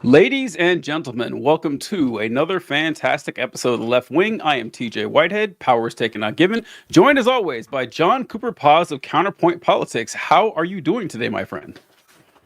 Ladies and gentlemen, welcome to another fantastic episode of The Left Wing. I am TJ Whitehead, powers taken not given, joined as always by John Cooper Paz of Counterpoint Politics. How are you doing today, my friend?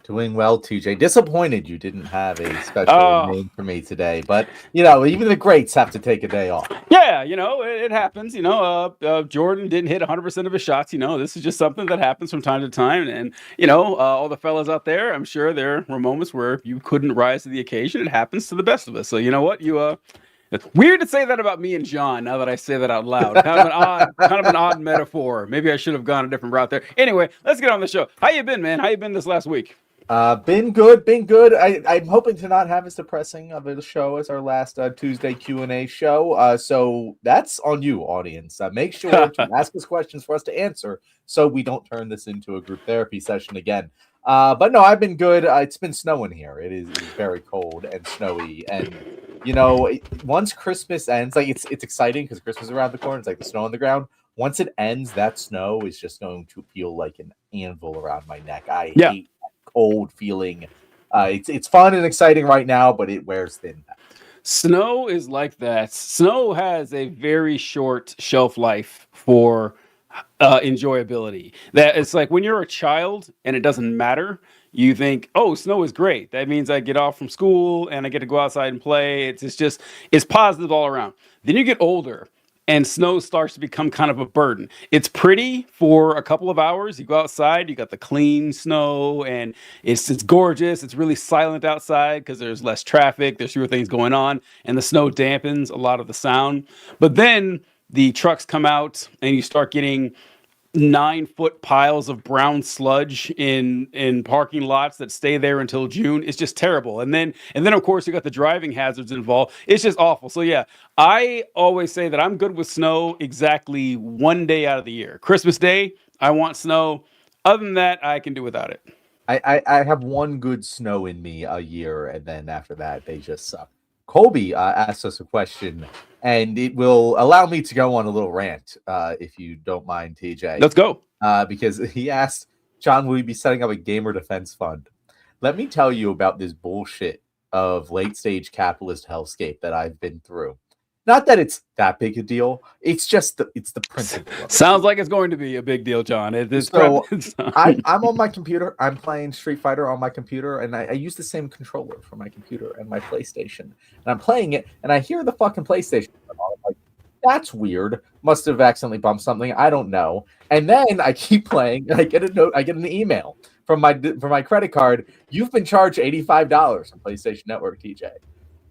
Doing well, TJ. Disappointed you didn't have a special Uh, name for me today, but even the greats have to take a day off. yeah, it happens. Jordan didn't hit 100% of his shots. This is just something that happens from time to time. And, all the fellas out there, I'm sure there were moments where you couldn't rise to the occasion. It happens to the best of us. So, you know what? It's weird to say that about me and John now that I say that out loud. Kind of an odd metaphor. Maybe I should have gone a different route there. Anyway, let's get on the show. How you been, man? How you been this last week? Been good, been good. I'm hoping to not have as depressing of a show as our last Tuesday Q&A show. So that's on you, audience. Make sure to ask us questions for us to answer so we don't turn this into a group therapy session again. But no, I've been good. It's been snowing here. It is very cold and snowy. And, once Christmas ends, like it's exciting because Christmas is around the corner. It's like the snow on the ground. Once it ends, that snow is just going to feel like an anvil around my neck. I hate cold feeling. It's fun and exciting right now, but it wears thin. Snow is like that. Snow has a very short shelf life for enjoyability. That it's like when you're a child and it doesn't matter. You think, oh, snow is great. That means I get off from school and I get to go outside and play. It's positive all around. Then you get older and snow starts to become kind of a burden. It's pretty for a couple of hours. You go outside, you got the clean snow, and it's gorgeous. It's really silent outside because there's less traffic, there's fewer things going on, and the snow dampens a lot of the sound. But then the trucks come out and you start getting 9-foot piles of brown sludge in parking lots that stay there until June. It's just terrible. And then of course you got the driving hazards involved. It's just awful. So yeah, I always say that I'm good with snow exactly one day out of the year. Christmas Day, I want snow. Other than that, I can do without it. I have one good snow in me a year, and then after that, they just suck. Colby asked us a question, and it will allow me to go on a little rant, if you don't mind, TJ. Let's go. Because he asked, John, will you be setting up a gamer defense fund? Let me tell you about this bullshit of late-stage capitalist hellscape that I've been through. Not that it's that big a deal. It's just it's the principle. Sounds like it's going to be a big deal, John. I'm on my computer. I'm playing Street Fighter on my computer, and I use the same controller for my computer and my PlayStation. And I'm playing it, and I hear the fucking PlayStation. I'm like, that's weird. Must have accidentally bumped something. I don't know. And then I keep playing, and I get a note. I get an email from my credit card. You've been charged $85 on PlayStation Network, TJ.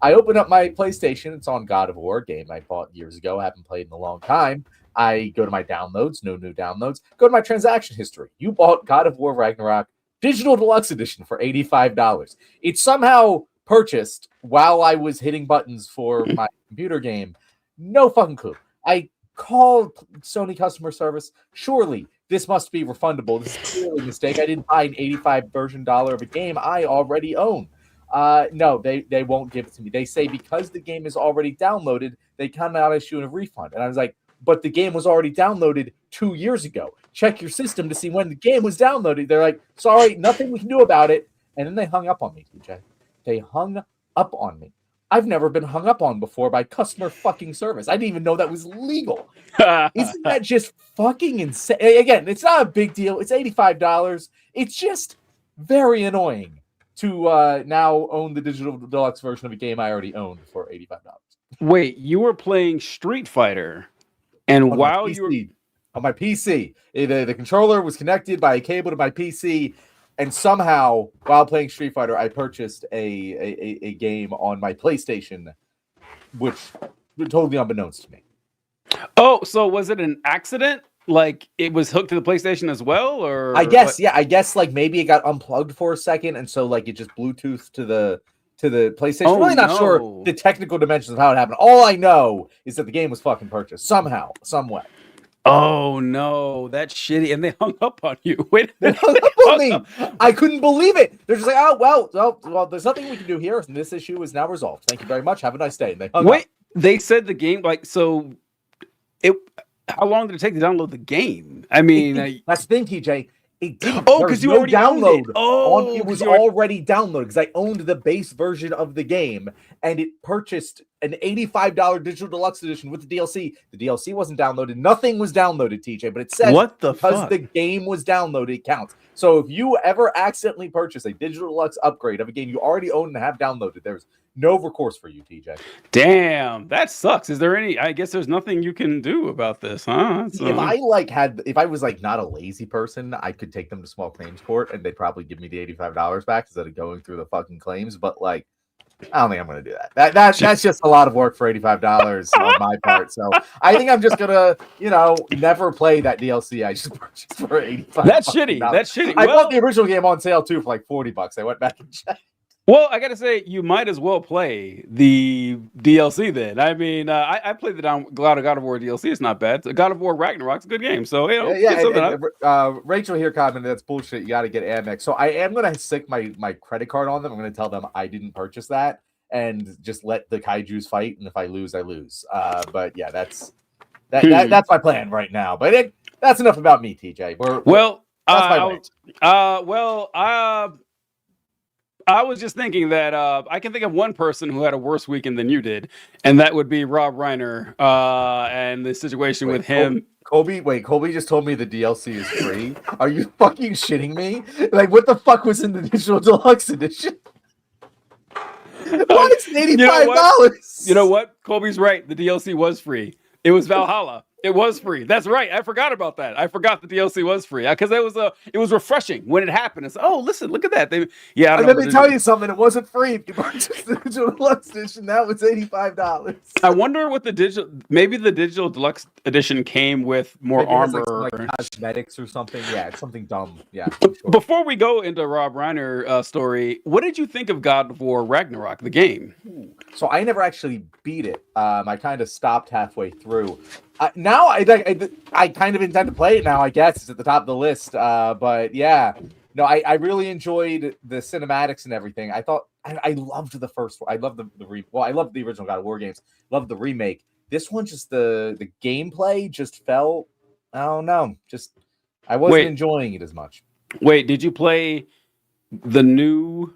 I open up my PlayStation. It's on God of War, game I bought years ago. I haven't played in a long time. I go to my downloads, no new downloads. Go to my transaction history. You bought God of War Ragnarok Digital Deluxe Edition for $85. It's somehow purchased while I was hitting buttons for my computer game. No fucking clue. I called Sony customer service. Surely this must be refundable. This is clearly a mistake. I didn't buy an $85 version of a game I already own. No, they won't give it to me. They say because the game is already downloaded, they cannot issue a refund. And I was like, but the game was already downloaded 2 years ago. Check your system to see when the game was downloaded. They're like, sorry, nothing we can do about it. And then they hung up on me, TJ. They hung up on me. I've never been hung up on before by customer fucking service. I didn't even know that was legal. Isn't that just fucking insane? Again, it's not a big deal. It's $85. It's just very annoying to now own the digital deluxe version of a game I already owned for $85. Wait, you were playing Street Fighter, and while you were on my PC, the controller was connected by a cable to my PC, and somehow while playing Street Fighter, I purchased a game on my PlayStation, which was totally unbeknownst to me. Oh, so was it an accident? Like it was hooked to the PlayStation as well, or I guess, yeah, I guess like maybe it got unplugged for a second, and so like it just Bluetooth to the PlayStation. I'm really not sure the technical dimensions of how it happened. All I know is that the game was fucking purchased somehow, some way. Oh no, that's shitty. And they hung up on you. Wait, they hung up on me. I couldn't believe it. They're just like, oh well, there's nothing we can do here, and this issue is now resolved. Thank you very much. Have a nice day. And they hung up. They said the game how long did it take to download the game? I mean, that's the thing, TJ. It didn't. Oh, There was because you no already owned it. download. Oh, It was 'cause you already- already downloaded because I owned the base version of the game, and it purchased an $85 digital deluxe edition with the DLC. The DLC wasn't downloaded. Nothing was downloaded, TJ, but it says What the because fuck? the game was downloaded, it counts. So if you ever accidentally purchase a digital deluxe upgrade of a game you already own and have downloaded, there's no recourse for you, TJ. Damn, that sucks. Is there any? I guess there's nothing you can do about this, huh? If I was like not a lazy person, I could take them to small claims court and they'd probably give me the $85 back instead of going through the fucking claims. But like, I don't think I'm gonna do that. That's just a lot of work for $85 on my part. So I think I'm just gonna, never play that DLC I just purchased for $85. That's shitty. That's shitty. I bought the original game on sale too for like $40. I went back and checked. Well, I gotta say, you might as well play the DLC then. I mean, I played the God of War DLC. It's not bad. God of War Ragnarok's a good game. So Rachel here commented that's bullshit. You got to get Amex. So I am gonna stick my credit card on them. I'm gonna tell them I didn't purchase that and just let the kaijus fight. And if I lose, I lose. But yeah, that's my plan right now. But that's enough about me, TJ. I was just thinking that I can think of one person who had a worse weekend than you did, and that would be Rob Reiner and the situation with him. Colby just told me the DLC is free. Are you fucking shitting me? Like, what the fuck was in the digital deluxe edition? Why is it $85? You know what? Colby's right. The DLC was free. It was Valhalla. It was free. That's right. I forgot about that. I forgot the DLC was free because it was refreshing when it happened. It's listen, look at that. Let me tell you something. It wasn't free. If you purchased the digital deluxe edition, that was $85. I wonder what the digital deluxe edition came with more armor, like cosmetics or something. Yeah, it's something dumb. Yeah. Sure. Before we go into Rob Reiner story, what did you think of God of War Ragnarok, the game? So I never actually beat it. I kind of stopped halfway through. Now I kind of intend to play it now. I guess it's at the top of the list. But yeah, no, I really enjoyed the cinematics and everything. I thought I loved the first one. I loved I loved the original God of War games. Loved the remake. This one, just the gameplay just felt, I don't know, I wasn't enjoying it as much. Wait, did you play the new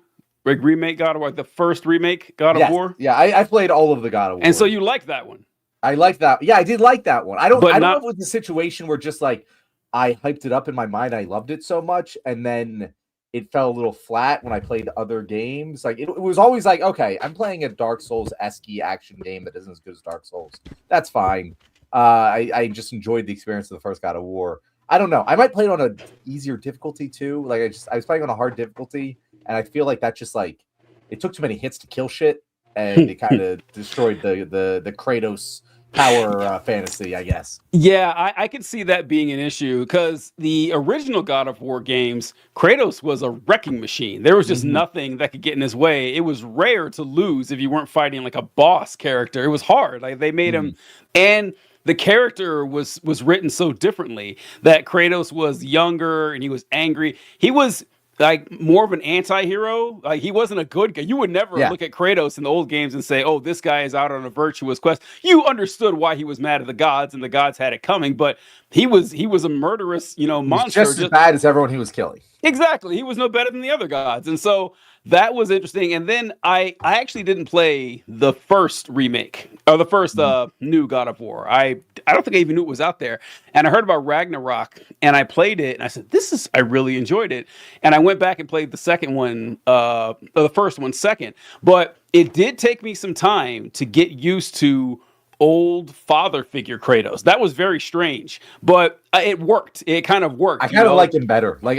remake God of War, the first remake God of War? Yeah, I played all of the God of War. And so you liked that one? I liked that. Yeah, I did like that one. I don't know if it was the situation where just like I hyped it up in my mind. I loved it so much, and then it fell a little flat when I played other games. Like it was always like, okay, I'm playing a Dark Souls-esque action game that isn't as good as Dark Souls. That's fine. I just enjoyed the experience of the first God of War. I don't know. I might play it on an easier difficulty too. Like I was playing on a hard difficulty, and I feel like that just like it took too many hits to kill shit, and it kind of destroyed the Kratos power fantasy, I guess. Yeah, I could see that being an issue because the original God of War games, Kratos was a wrecking machine. There was just nothing that could get in his way. It was rare to lose if you weren't fighting like a boss character. It was hard. Like they made him, and the character was written so differently that Kratos was younger and he was angry. He was like more of an anti-hero. Like he wasn't a good guy. You would never look at Kratos in the old games and say, oh, this guy is out on a virtuous quest. You understood why he was mad at the gods and the gods had it coming, but he was a murderous, monster. Just as bad as everyone he was killing. Exactly. He was no better than the other gods. And so that was interesting. And then I actually didn't play the first remake or the first new God of War. I don't think I even knew it was out there. And I heard about Ragnarok and I played it and I said, I really enjoyed it. And I went back and played the second one, the first one second. But it did take me some time to get used to old father figure Kratos. That was very strange, but it worked. It kind of worked. I kind of like him better. I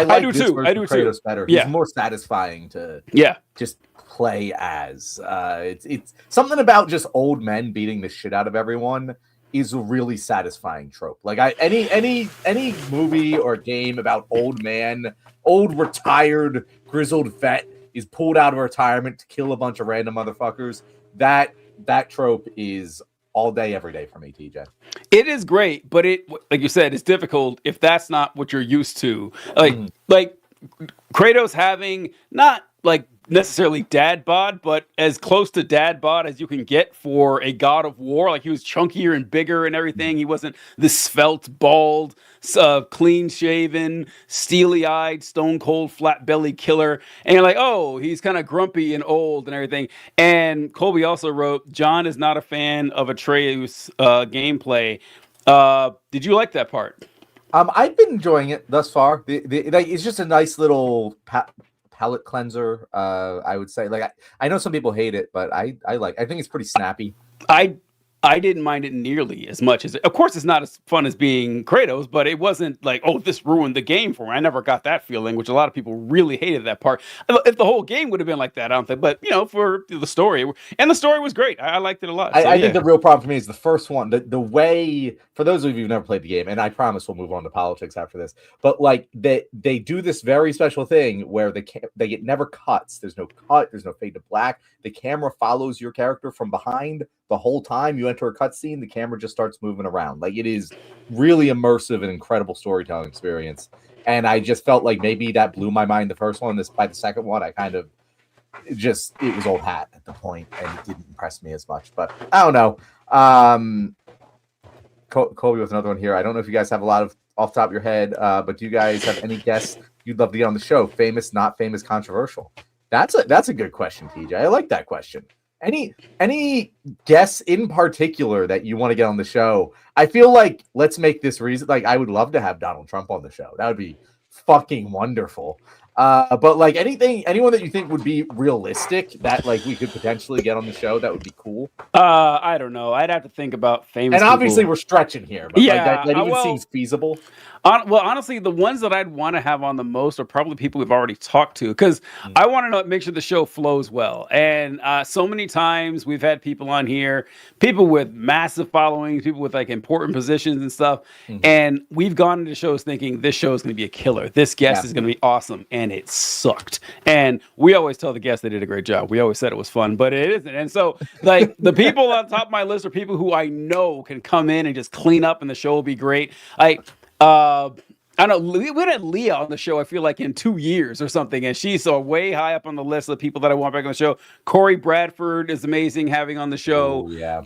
like do this too. I do Kratos too. better. He's more satisfying to just play as. It's something about just old men beating the shit out of everyone is a really satisfying trope. Like any movie or game about old retired grizzled vet is pulled out of retirement to kill a bunch of random motherfuckers. That trope is all day, every day for me, TJ. It is great, but it, like you said, it's difficult if that's not what you're used to. Like Kratos having not like necessarily dad bod, but as close to dad bod as you can get for a God of War. Like, he was chunkier and bigger and everything. He wasn't this svelte, bald, clean shaven, steely eyed, stone cold, flat belly killer. And you're like, oh, he's kind of grumpy and old and everything. And Colby also wrote, John is not a fan of Atreus gameplay. Did you like that part? I've been enjoying it thus far. Like, it's just a nice little palette cleanser. I would say, like, I know some people hate it, but I think it's pretty snappy. I didn't mind it nearly as much as of course it's not as fun as being Kratos, but it wasn't like, oh, this ruined the game for me. I never got that feeling, which a lot of people really hated that part. If the whole game would have been like that, I don't think. But for the story, and the story was great. I liked it a lot. I think the real problem for me is the first one. The way, for those of you who've never played the game, and I promise we'll move on to politics after this, but like they do this very special thing where it never cuts. There's no cut. There's no fade to black. The camera follows your character from behind the whole time you enter a cutscene. The camera just starts moving around. Like, it is really immersive and incredible storytelling experience. And I just felt like maybe that blew my mind the first one. By the second one, I kind of it was old hat at the point, and it didn't impress me as much. But I don't know. Colby with another one here. I don't know if you guys have a lot of off the top of your head, but do you guys have any guests you'd love to get on the show? Famous, not famous, controversial? That's a good question, TJ. I like that question. Any guests in particular that you want to get on the show? I feel like, let's make this reason. Like, I would love to have Donald Trump on the show. That would be fucking wonderful. But like, anyone that you think would be realistic that like we could potentially get on the show, that would be cool. I don't know. I'd have to think about famous. And obviously we're stretching here, but yeah, like that even seems feasible. Well, honestly, the ones that I'd want to have on the most are probably people we've already talked to, because I want to make sure the show flows well. And so many times we've had people on here, people with massive followings, people with like important positions and stuff. And we've gone into shows thinking this show is going to be a killer. This guest is going to be awesome. And it sucked. And we always tell the guests they did a great job. We always said it was fun, but it isn't. And so like the people on top of my list are people who I know can come in and just clean up and the show will be great. I don't know. We had Leah on the show, I feel like, in 2 years or something, and she's way high up on the list of people that I want back on the show. Corey Bradford is amazing having on the show. Ooh, yeah.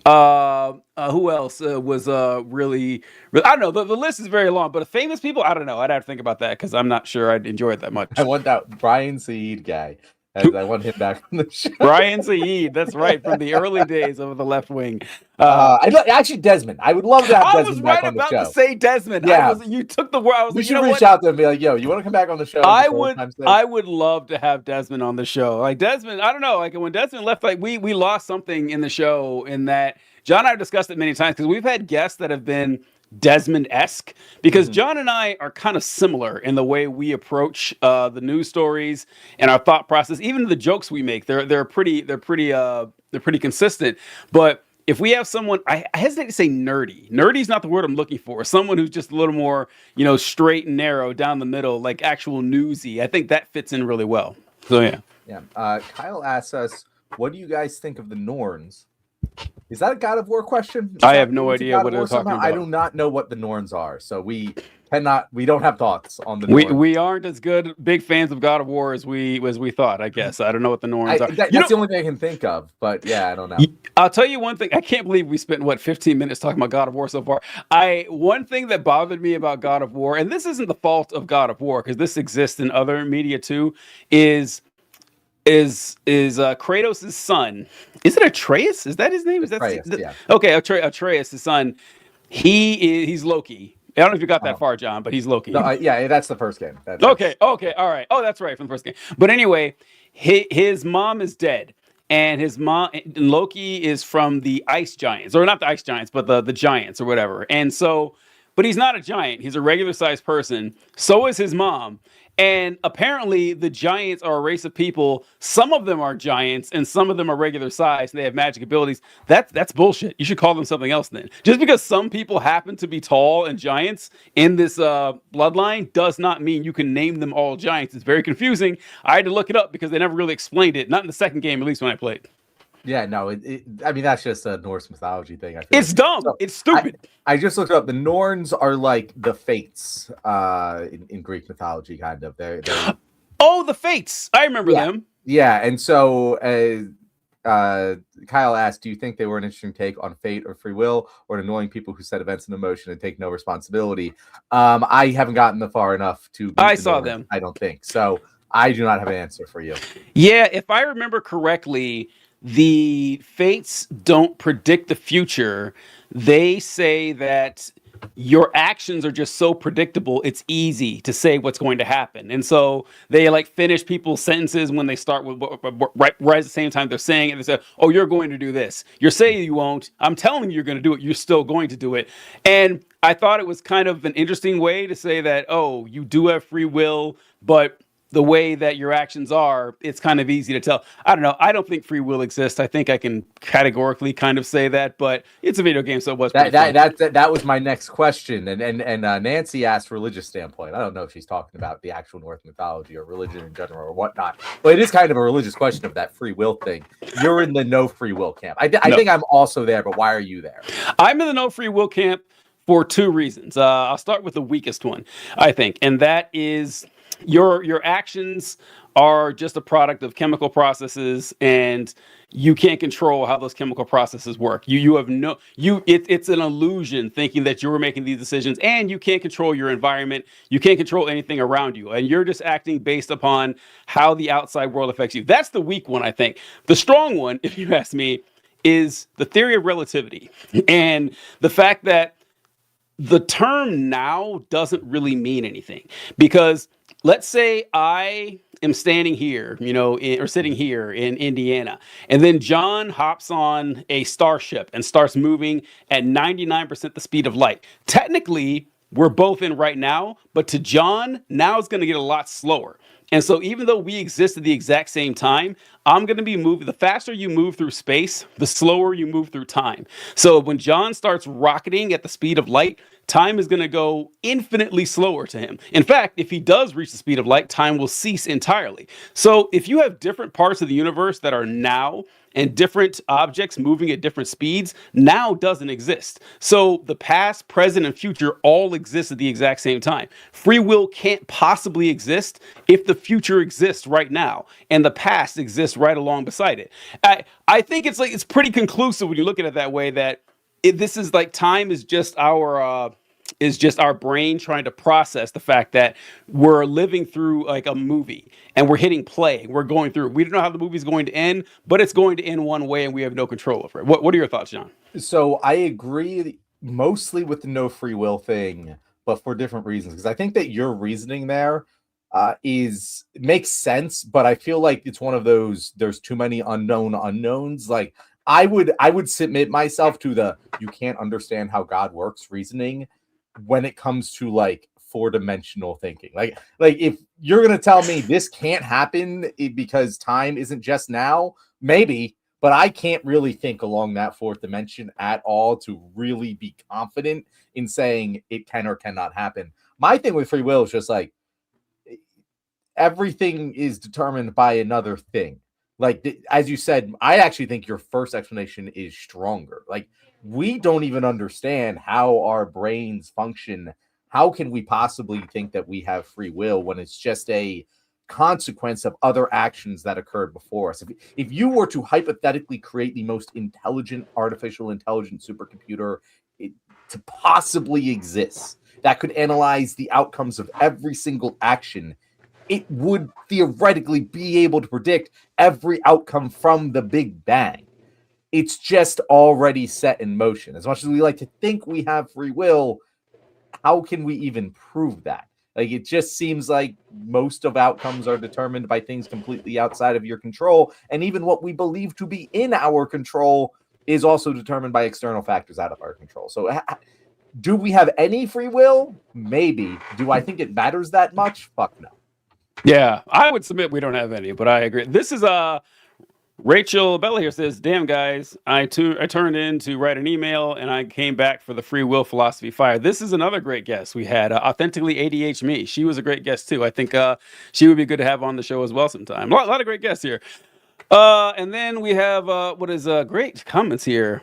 Who else was really? I don't know. The list is very long, but famous people, I don't know. I'd have to think about that because I'm not sure I'd enjoy it that much. I want that Brian Said guy. I want him back on the show. Brian Said, that's right, from the early days of the left wing. Actually, Desmond. I would love to have Desmond back on the show. I was right about to say Desmond. Yeah. You took the word. We should reach out to him and be like, yo, you want to come back on the show? I would love to have Desmond on the show. Like, Desmond, I don't know. Like, when Desmond left, like we lost something in the show in that John and I have discussed it many times because we've had guests that have been Desmond-esque, because John and I are kind of similar in the way we approach the news stories and our thought process. Even the jokes we make, they're pretty consistent. But if we have someone, I hesitate to say nerdy. Nerdy is not the word I'm looking for. Someone who's just a little more, straight and narrow down the middle, like actual newsy. I think that fits in really well. So yeah. Yeah. Kyle asks us, what do you guys think of the Norns? Is that a God of War question? I have no idea what they're talking about. I do not know what the Norns are, so we don't have thoughts on the Norns. We aren't as big fans of God of War as we thought, I guess. I don't know what the Norns are. That's the only thing I can think of, but yeah, I don't know. I'll tell you one thing. I can't believe we spent 15 minutes talking about God of War so far. One thing that bothered me about God of War, and this isn't the fault of God of War because this exists in other media too, is Kratos' son. Is it Atreus? Is that his name? Atreus, yeah. Okay, Atreus, his son. He's Loki. I don't know if you got that far, John, but he's Loki. No, yeah, that's the first game. Okay, all right. Oh, that's right, from the first game. But anyway, his mom is dead. And Loki is from the ice giants, or not the ice giants, but the giants or whatever. And so, but he's not a giant. He's a regular sized person. So is his mom. And apparently the giants are a race of people. Some of them are giants and some of them are regular size and they have magic abilities. That's bullshit. You should call them something else then. Just because some people happen to be tall and giants in this bloodline does not mean you can name them all giants. It's very confusing. I had to look it up because they never really explained it. Not in the second game, at least when I played. Yeah, no, I mean, that's just a Norse mythology thing. It's dumb. So, it's stupid. I just looked it up. The Norns are like the Fates in Greek mythology, kind of. They're Oh, the Fates. I remember them. Yeah, and so Kyle asked, "Do you think they were an interesting take on fate or free will, or annoying people who set events into motion and take no responsibility?" I haven't gotten far enough to be I saw annoyed. them. I don't think so. I do not have an answer for you. Yeah, if I remember correctly, the fates don't predict the future. They say that your actions are just so predictable, it's easy to say what's going to happen. And so they like finish people's sentences when they start with right at the same time they're saying it. They say, "Oh, you're going to do this. You're saying you won't. I'm telling you you're going to do it. You're still going to do it." And I thought it was kind of an interesting way to say that, oh, you do have free will, but the way that your actions are, it's kind of easy to tell. I don't know. I don't think free will exists. I think I can categorically kind of say that, but it's a video game, so it was pretty fun. That was my next question, and Nancy asked religious standpoint. I don't know if she's talking about the actual Norse mythology or religion in general or whatnot, but it is kind of a religious question of that free will thing. You're in the no free will camp. I No. think I'm also there, but why are you there? I'm in the no free will camp for two reasons. I'll start with the weakest one, I think, and that is your actions are just a product of chemical processes, and you can't control how those chemical processes work. You have no it's an illusion thinking that you're making these decisions, and you can't control your environment. You can't control anything around you, and you're just acting based upon how the outside world affects you. That's the weak one, I think. The strong one, if you ask me, is the theory of relativity and the fact that the term now doesn't really mean anything, because let's say I am standing here, or sitting here in Indiana, and then John hops on a starship and starts moving at 99% the speed of light. Technically, we're both in right now, but to John, now it's going to get a lot slower. And so even though we exist at the exact same time, I'm going to be moving. The faster you move through space, the slower you move through time. So when John starts rocketing at the speed of light, time is going to go infinitely slower to him. In fact, if he does reach the speed of light, time will cease entirely. So if you have different parts of the universe that are now and different objects moving at different speeds, now doesn't exist. So the past, present, and future all exist at the exact same time. Free will can't possibly exist if the future exists right now and the past exists right along beside it. I think it's pretty conclusive when you look at it that way, that this is like time is just our brain trying to process the fact that we're living through like a movie and we're hitting play. We're going through. We don't know how the movie's going to end, but it's going to end one way and we have no control over it. What are your thoughts, John? So I agree mostly with the no free will thing, but for different reasons. Because I think that your reasoning there is makes sense, but I feel like it's one of those there's too many unknown unknowns. Like I would submit myself to the you can't understand how God works reasoning when it comes to like four-dimensional thinking. Like if you're gonna tell me this can't happen because time isn't just now, maybe, but I can't really think along that fourth dimension at all to really be confident in saying it can or cannot happen. My thing with free will is just like everything is determined by another thing. Like as you said, I actually think your first explanation is stronger. Like we don't even understand how our brains function. How can we possibly think that we have free will when it's just a consequence of other actions that occurred before us? If you were to hypothetically create the most intelligent artificial intelligence supercomputer to possibly exist that could analyze the outcomes of every single action, it would theoretically be able to predict every outcome from the Big Bang. It's just already set in motion. As much as we like to think we have free will, how can we even prove that? Like it just seems like most of outcomes are determined by things completely outside of your control, and even what we believe to be in our control is also determined by external factors out of our control. So do we have any free will? Maybe. Do I think it matters that much? Fuck no. Yeah, I would submit we don't have any, but I agree. This is Rachel Bella here says, "Damn guys, I turned in to write an email and I came back for the free will philosophy fire." This is another great guest we had, authentically ADH me. She was a great guest too. I think she would be good to have on the show as well sometime. A lot of great guests here. And then we have what is great comments here.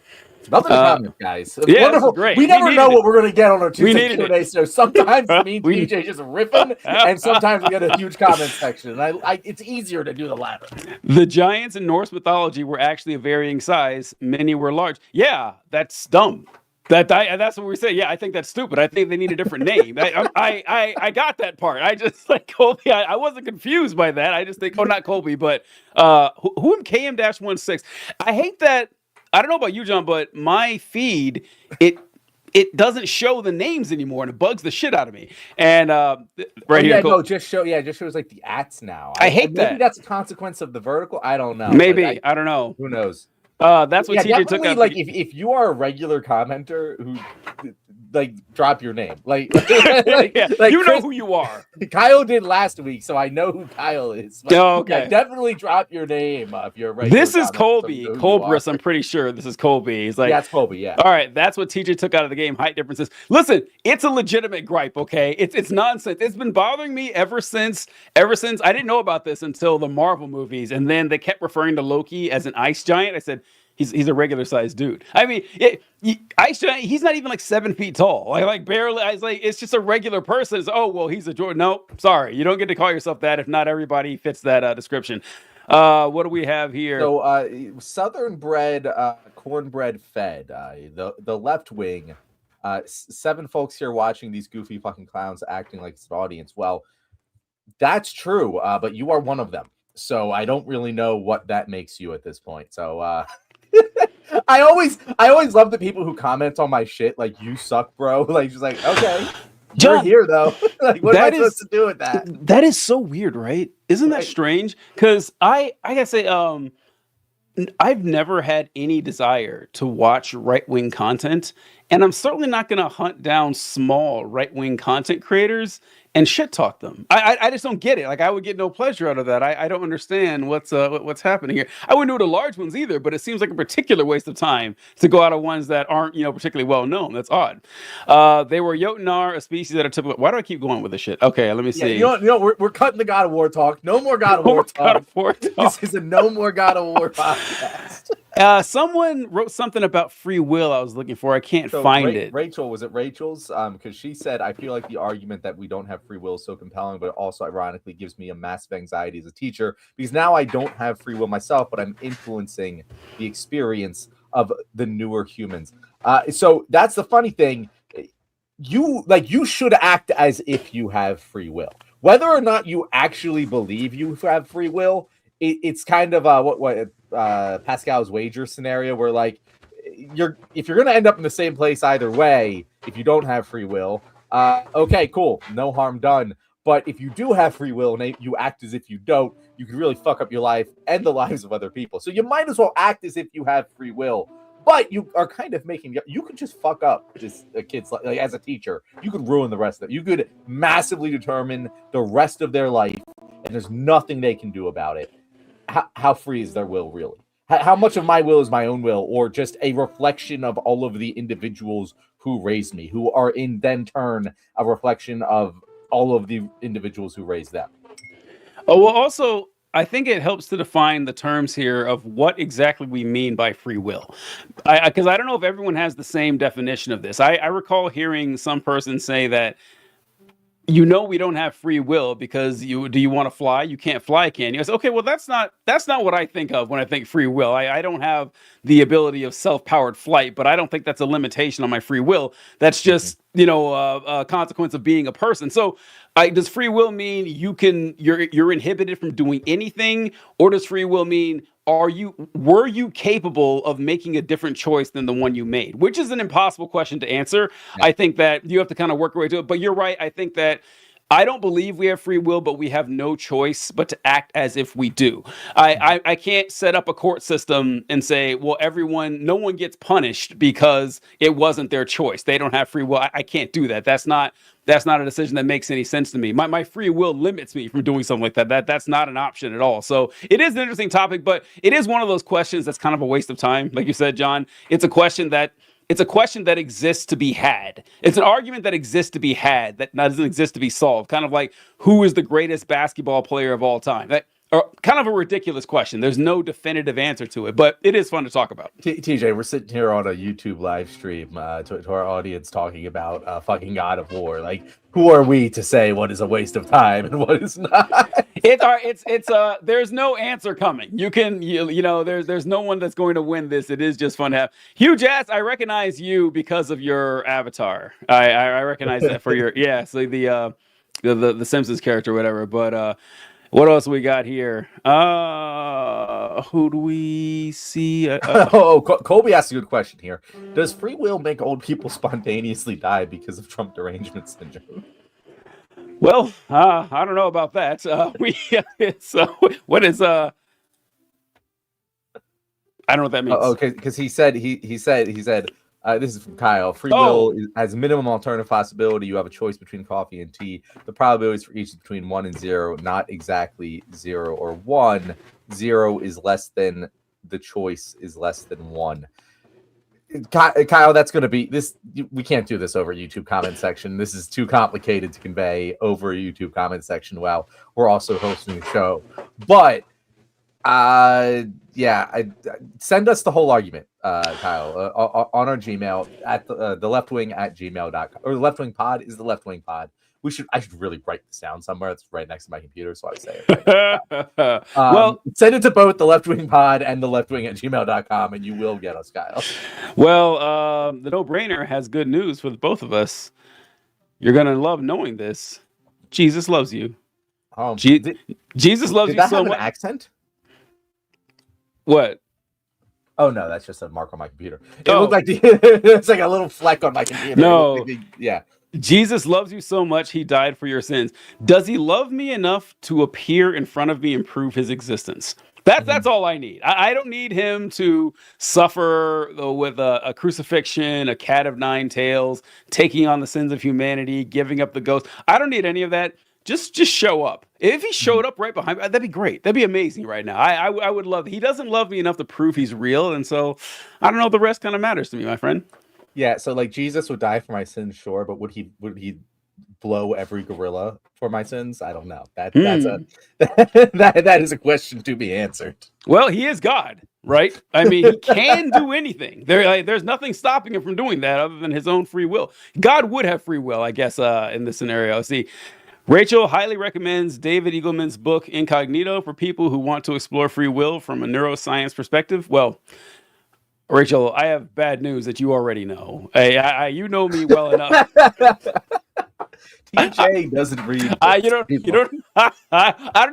Nothing to comment, guys. It's Yeah, wonderful. this is great. We never know what we're going to get on our Tuesday needed Q&A. So sometimes me and We- TJ just riffing, and sometimes we get a huge comment section. And it's easier to do the latter. The giants in Norse mythology were actually of varying size. Many were large. Yeah, that's dumb. That's what we say. Yeah, I think that's stupid. I think they need a different name. I got that part. I just like Colby. I wasn't confused by that. I just think, oh, not Colby, but who in KM-16. I hate that. I don't know about you, John, but my feed it doesn't show the names anymore, and it bugs the shit out of me. And right here, no, just shows like the ats now. I hate that. Maybe that's a consequence of the vertical. I don't know. Maybe like, I don't know. Who knows? That's what TJ took out. Like if you are a regular commenter who like drop your name, like you know who you are. Kyle did last week, so I know who Kyle is. But, okay, definitely drop your name if you're a regular. This is Colby. Colbrus, I'm pretty sure this is Colby. He's like, yeah, it's Colby. Yeah. All right, that's what TJ took out of the game. Height differences. Listen, it's a legitimate gripe. Okay, it's nonsense. It's been bothering me ever since. I didn't know about this until the Marvel movies, and then they kept referring to Loki as an ice giant. I said, He's a regular sized dude. I mean, Ice Giant. He's not even like 7 feet tall. Like barely. I was like, it's just a regular person. It's, oh well, he's a Jordan. No, sorry, you don't get to call yourself that if not everybody fits that description. What do we have here? So, Southern bred, cornbread fed. The left wing. 7 folks here watching these goofy fucking clowns acting like it's an audience. Well, that's true. But you are one of them. So I don't really know what that makes you at this point. So. I always love the people who comment on my shit like you suck, bro. Like just like, okay, John, you're here though. Like what am I supposed to do with that? That is so weird, right? Isn't that strange? Because I gotta say, I've never had any desire to watch right-wing content, and I'm certainly not gonna hunt down small right-wing content creators and shit talk them. I just don't get it. Like I would get no pleasure out of that. I don't understand what's happening here. I wouldn't do it to large ones either, but it seems like a particular waste of time to go out of ones that aren't particularly well known. That's odd. They were Jotnar, a species that are typical. Why do I keep going with this shit? Okay, let me see. You know, we're cutting the God of War talk. No more God of War talk. God of War talk. This is a no more God of War podcast. Someone wrote something about free will I was looking for. I can't find it. Rachel, was it Rachel's? Because she said, I feel like the argument that we don't have free will is so compelling, but it also ironically gives me a massive anxiety as a teacher because now I don't have free will myself, but I'm influencing the experience of the newer humans. So that's the funny thing. You should act as if you have free will. Whether or not you actually believe you have free will, it's kind of what Pascal's wager scenario where like if you're gonna end up in the same place either way, if you don't have free will, okay, cool, no harm done. But if you do have free will and you act as if you don't, you could really fuck up your life and the lives of other people. So you might as well act as if you have free will. But you are kind of you could just fuck up just a kid's like as a teacher. You could ruin the rest of it. You could massively determine the rest of their life, and there's nothing they can do about it. How free is their will really? How much of my will is my own will, or just a reflection of all of the individuals who raised me, who are in then turn a reflection of all of the individuals who raised them? Oh, well, also, I think it helps to define the terms here of what exactly we mean by free will. Because I don't know if everyone has the same definition of this. I recall hearing some person say that, we don't have free will because do you want to fly? You can't fly, can you? I said, okay, well, that's not what I think of when I think free will. I don't have the ability of self-powered flight, but I don't think that's a limitation on my free will. That's just, a consequence of being a person. So does free will mean you're inhibited from doing anything? Or does free will mean were you capable of making a different choice than the one you made? Which is an impossible question to answer. Yeah. I think that you have to kind of work your way to it. But you're right. I think that I don't believe we have free will, but we have no choice but to act as if we do. I can't set up a court system and say, well, no one gets punished because it wasn't their choice. They don't have free will. I can't do that. That's not a decision that makes any sense to me. My free will limits me from doing something like that. That's not an option at all. So it is an interesting topic, but it is one of those questions that's kind of a waste of time. Like you said, John, it's a question that exists to be had. It's an argument that exists to be had that doesn't exist to be solved. Kind of like who is the greatest basketball player of all time. kind of a ridiculous question. There's no definitive answer to it, but it is fun to talk about. TJ, we're sitting here on a YouTube live stream to our audience talking about fucking God of War. Like, who are we to say what is a waste of time and what is not? There's no answer coming. There's no one that's going to win this. It is just fun to have. Hugh Jazz, I recognize you because of your avatar. I recognize that for your so the Simpsons character, or whatever. But what else we got here? Who do we see? Colby asked a good question here. Does free will make old people spontaneously die because of Trump derangement syndrome? Well, I don't know about that. What is I don't know what that means. Okay, because he said this is from Kyle. Free will has minimum alternative possibility. You have a choice between coffee and tea. The probabilities for each is between 1 and 0, not exactly 0 or 1. 0 is less than the choice is less than 1. Kyle, that's going to be this. We can't do this over YouTube comment section. This is too complicated to convey over a YouTube comment section while we're also hosting the show. But send us the whole argument, Kyle, on our Gmail at the leftwing at gmail.com, or the leftwing pod is the leftwing pod. I should really write this down somewhere. It's right next to my computer, so I say it. Right well, send it to both the leftwing pod and the leftwing at gmail.com, and you will get us, Kyle. Well, the no-brainer has good news for both of us. You're gonna love knowing this. Jesus loves you. Jesus loves you so much. An accent? What? Oh no, that's just a mark on my computer. It looked like it's like a little fleck on my computer. No, yeah. Jesus loves you so much, he died for your sins. Does he love me enough to appear in front of me and prove his existence? That's all I need. I don't need him to suffer with a crucifixion, a cat of nine tails, taking on the sins of humanity, giving up the ghost. I don't need any of that. Just show up. If he showed up right behind me, that'd be great. That'd be amazing right now. I would love it. He doesn't love me enough to prove he's real, and so I don't know. The rest kind of matters to me, my friend. Yeah, so like Jesus would die for my sins, sure, but would he blow every gorilla for my sins? I don't know. That is a question to be answered. Well, he is God, right? I mean, he can do anything. There's nothing stopping him from doing that other than his own free will. God would have free will, I guess, in this scenario. See, Rachel highly recommends David Eagleman's book Incognito for people who want to explore free will from a neuroscience perspective. Well, Rachel, I have bad news that you already know. You know me well enough. TJ doesn't read. I don't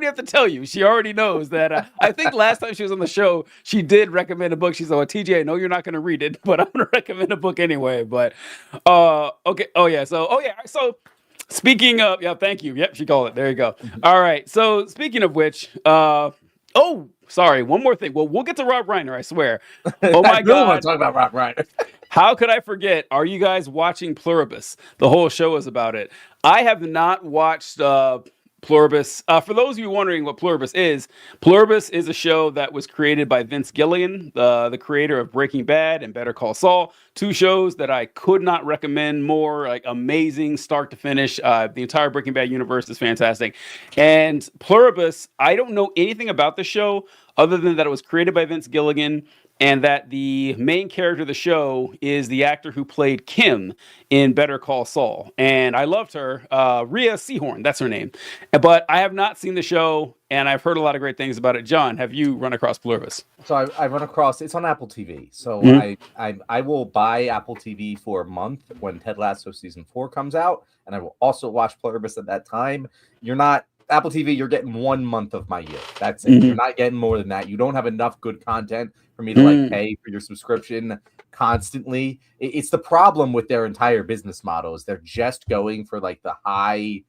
have to tell you. She already knows that. I think last time she was on the show, she did recommend a book. She said, "Well, TJ, I know you're not going to read it, but I'm going to recommend a book anyway." But okay. So speaking of, thank you. Yep, she called it. There you go. All right. So speaking of which, sorry, one more thing. Well, we'll get to Rob Reiner, I swear. Oh my God. I want to talk about Rob Reiner. How could I forget? Are you guys watching Pluribus? The whole show is about it. I have not watched Pluribus. For those of you wondering what Pluribus is a show that was created by Vince Gilligan, the creator of Breaking Bad and Better Call Saul. 2 shows that I could not recommend more, like amazing start to finish. The entire Breaking Bad universe is fantastic. And Pluribus, I don't know anything about the show other than that it was created by Vince Gilligan and that the main character of the show is the actor who played Kim in Better Call Saul. And I loved her. Rhea Seehorn, that's her name. But I have not seen the show, and I've heard a lot of great things about it. John, have you run across Pluribus? So I run across, it's on Apple TV. So I will buy Apple TV for a month when Ted Lasso Season 4 comes out, and I will also watch Pluribus at that time. Apple TV, you're getting 1 month of my year. That's it. You're not getting more than that. You don't have enough good content for me to pay for your subscription constantly. It's the problem with their entire business model is they're just going for like the high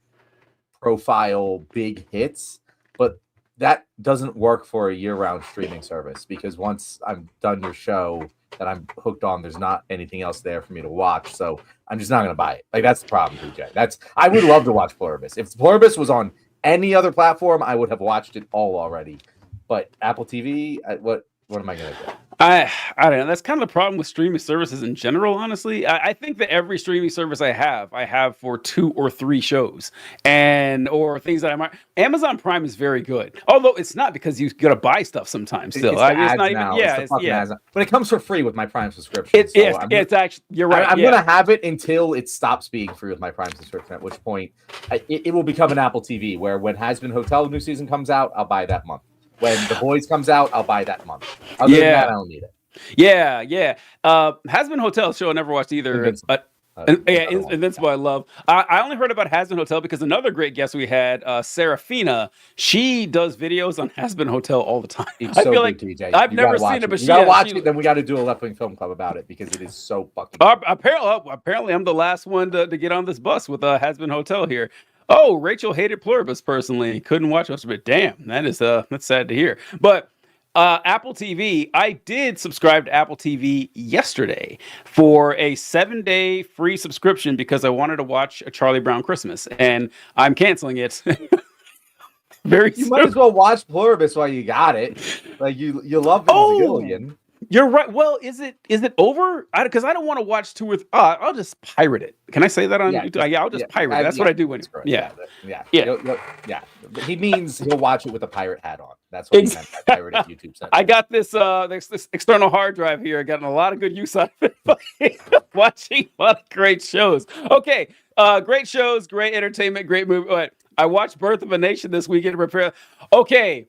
profile big hits, but that doesn't work for a year-round streaming service because once I'm done your show that I'm hooked on, there's not anything else there for me to watch. So I'm just not going to buy it. Like that's the problem, DJ. I would love to watch Pluribus. If Pluribus was on any other platform, I would have watched it all already. But Apple TV, what am I going to do? I don't know. That's kind of the problem with streaming services in general, honestly. I think that every streaming service I have for 2 or 3 shows and or things that I might. Amazon Prime is very good, although it's not because you got to buy stuff sometimes. Still, It's the I mean, it's ads not even. now. Yeah, It's the fucking yeah. ads now. But it comes for free with my Prime subscription. It's actually you're right. I'm yeah. gonna have it until it stops being free with my Prime subscription. At which point, it will become an Apple TV. Where when Has Been Hotel new season comes out, I'll buy that month. When The Boys comes out, I'll buy that month. Other than that, I don't need it. Yeah. Has Been Hotel show I never watched either. Invincible I love. I only heard about Has Been Hotel because another great guest we had, Serafina, she does videos on Has Been Hotel all the time. It's I so feel good, like TJ. I've never seen it, but you gotta watch it. Then we got to do a Left Wing Film Club about it because it is so fucking. Apparently, I'm the last one to get on this bus with Has Been Hotel here. Oh, Rachel hated Pluribus personally. Couldn't watch most of it. Damn, that's sad to hear. But Apple TV, I did subscribe to Apple TV yesterday for a 7-day free subscription because I wanted to watch A Charlie Brown Christmas, and I'm canceling it. Very You soon. might as well watch Pluribus while you got it. Like you love Vince Gilligan. You're right. Well, is it over? Because I don't want to watch 2 or I'll just pirate it. Can I say that on YouTube? Yeah, I'll just pirate it. That's what I do when. Yeah. He means he'll watch it with a pirate hat on. That's what he meant by pirated YouTube sentence. I got this external hard drive here. Gotten a lot of good use out of it. Watching a lot of great shows. Okay, great shows, great entertainment, great movie. I watched Birth of a Nation this weekend to prepare. Okay.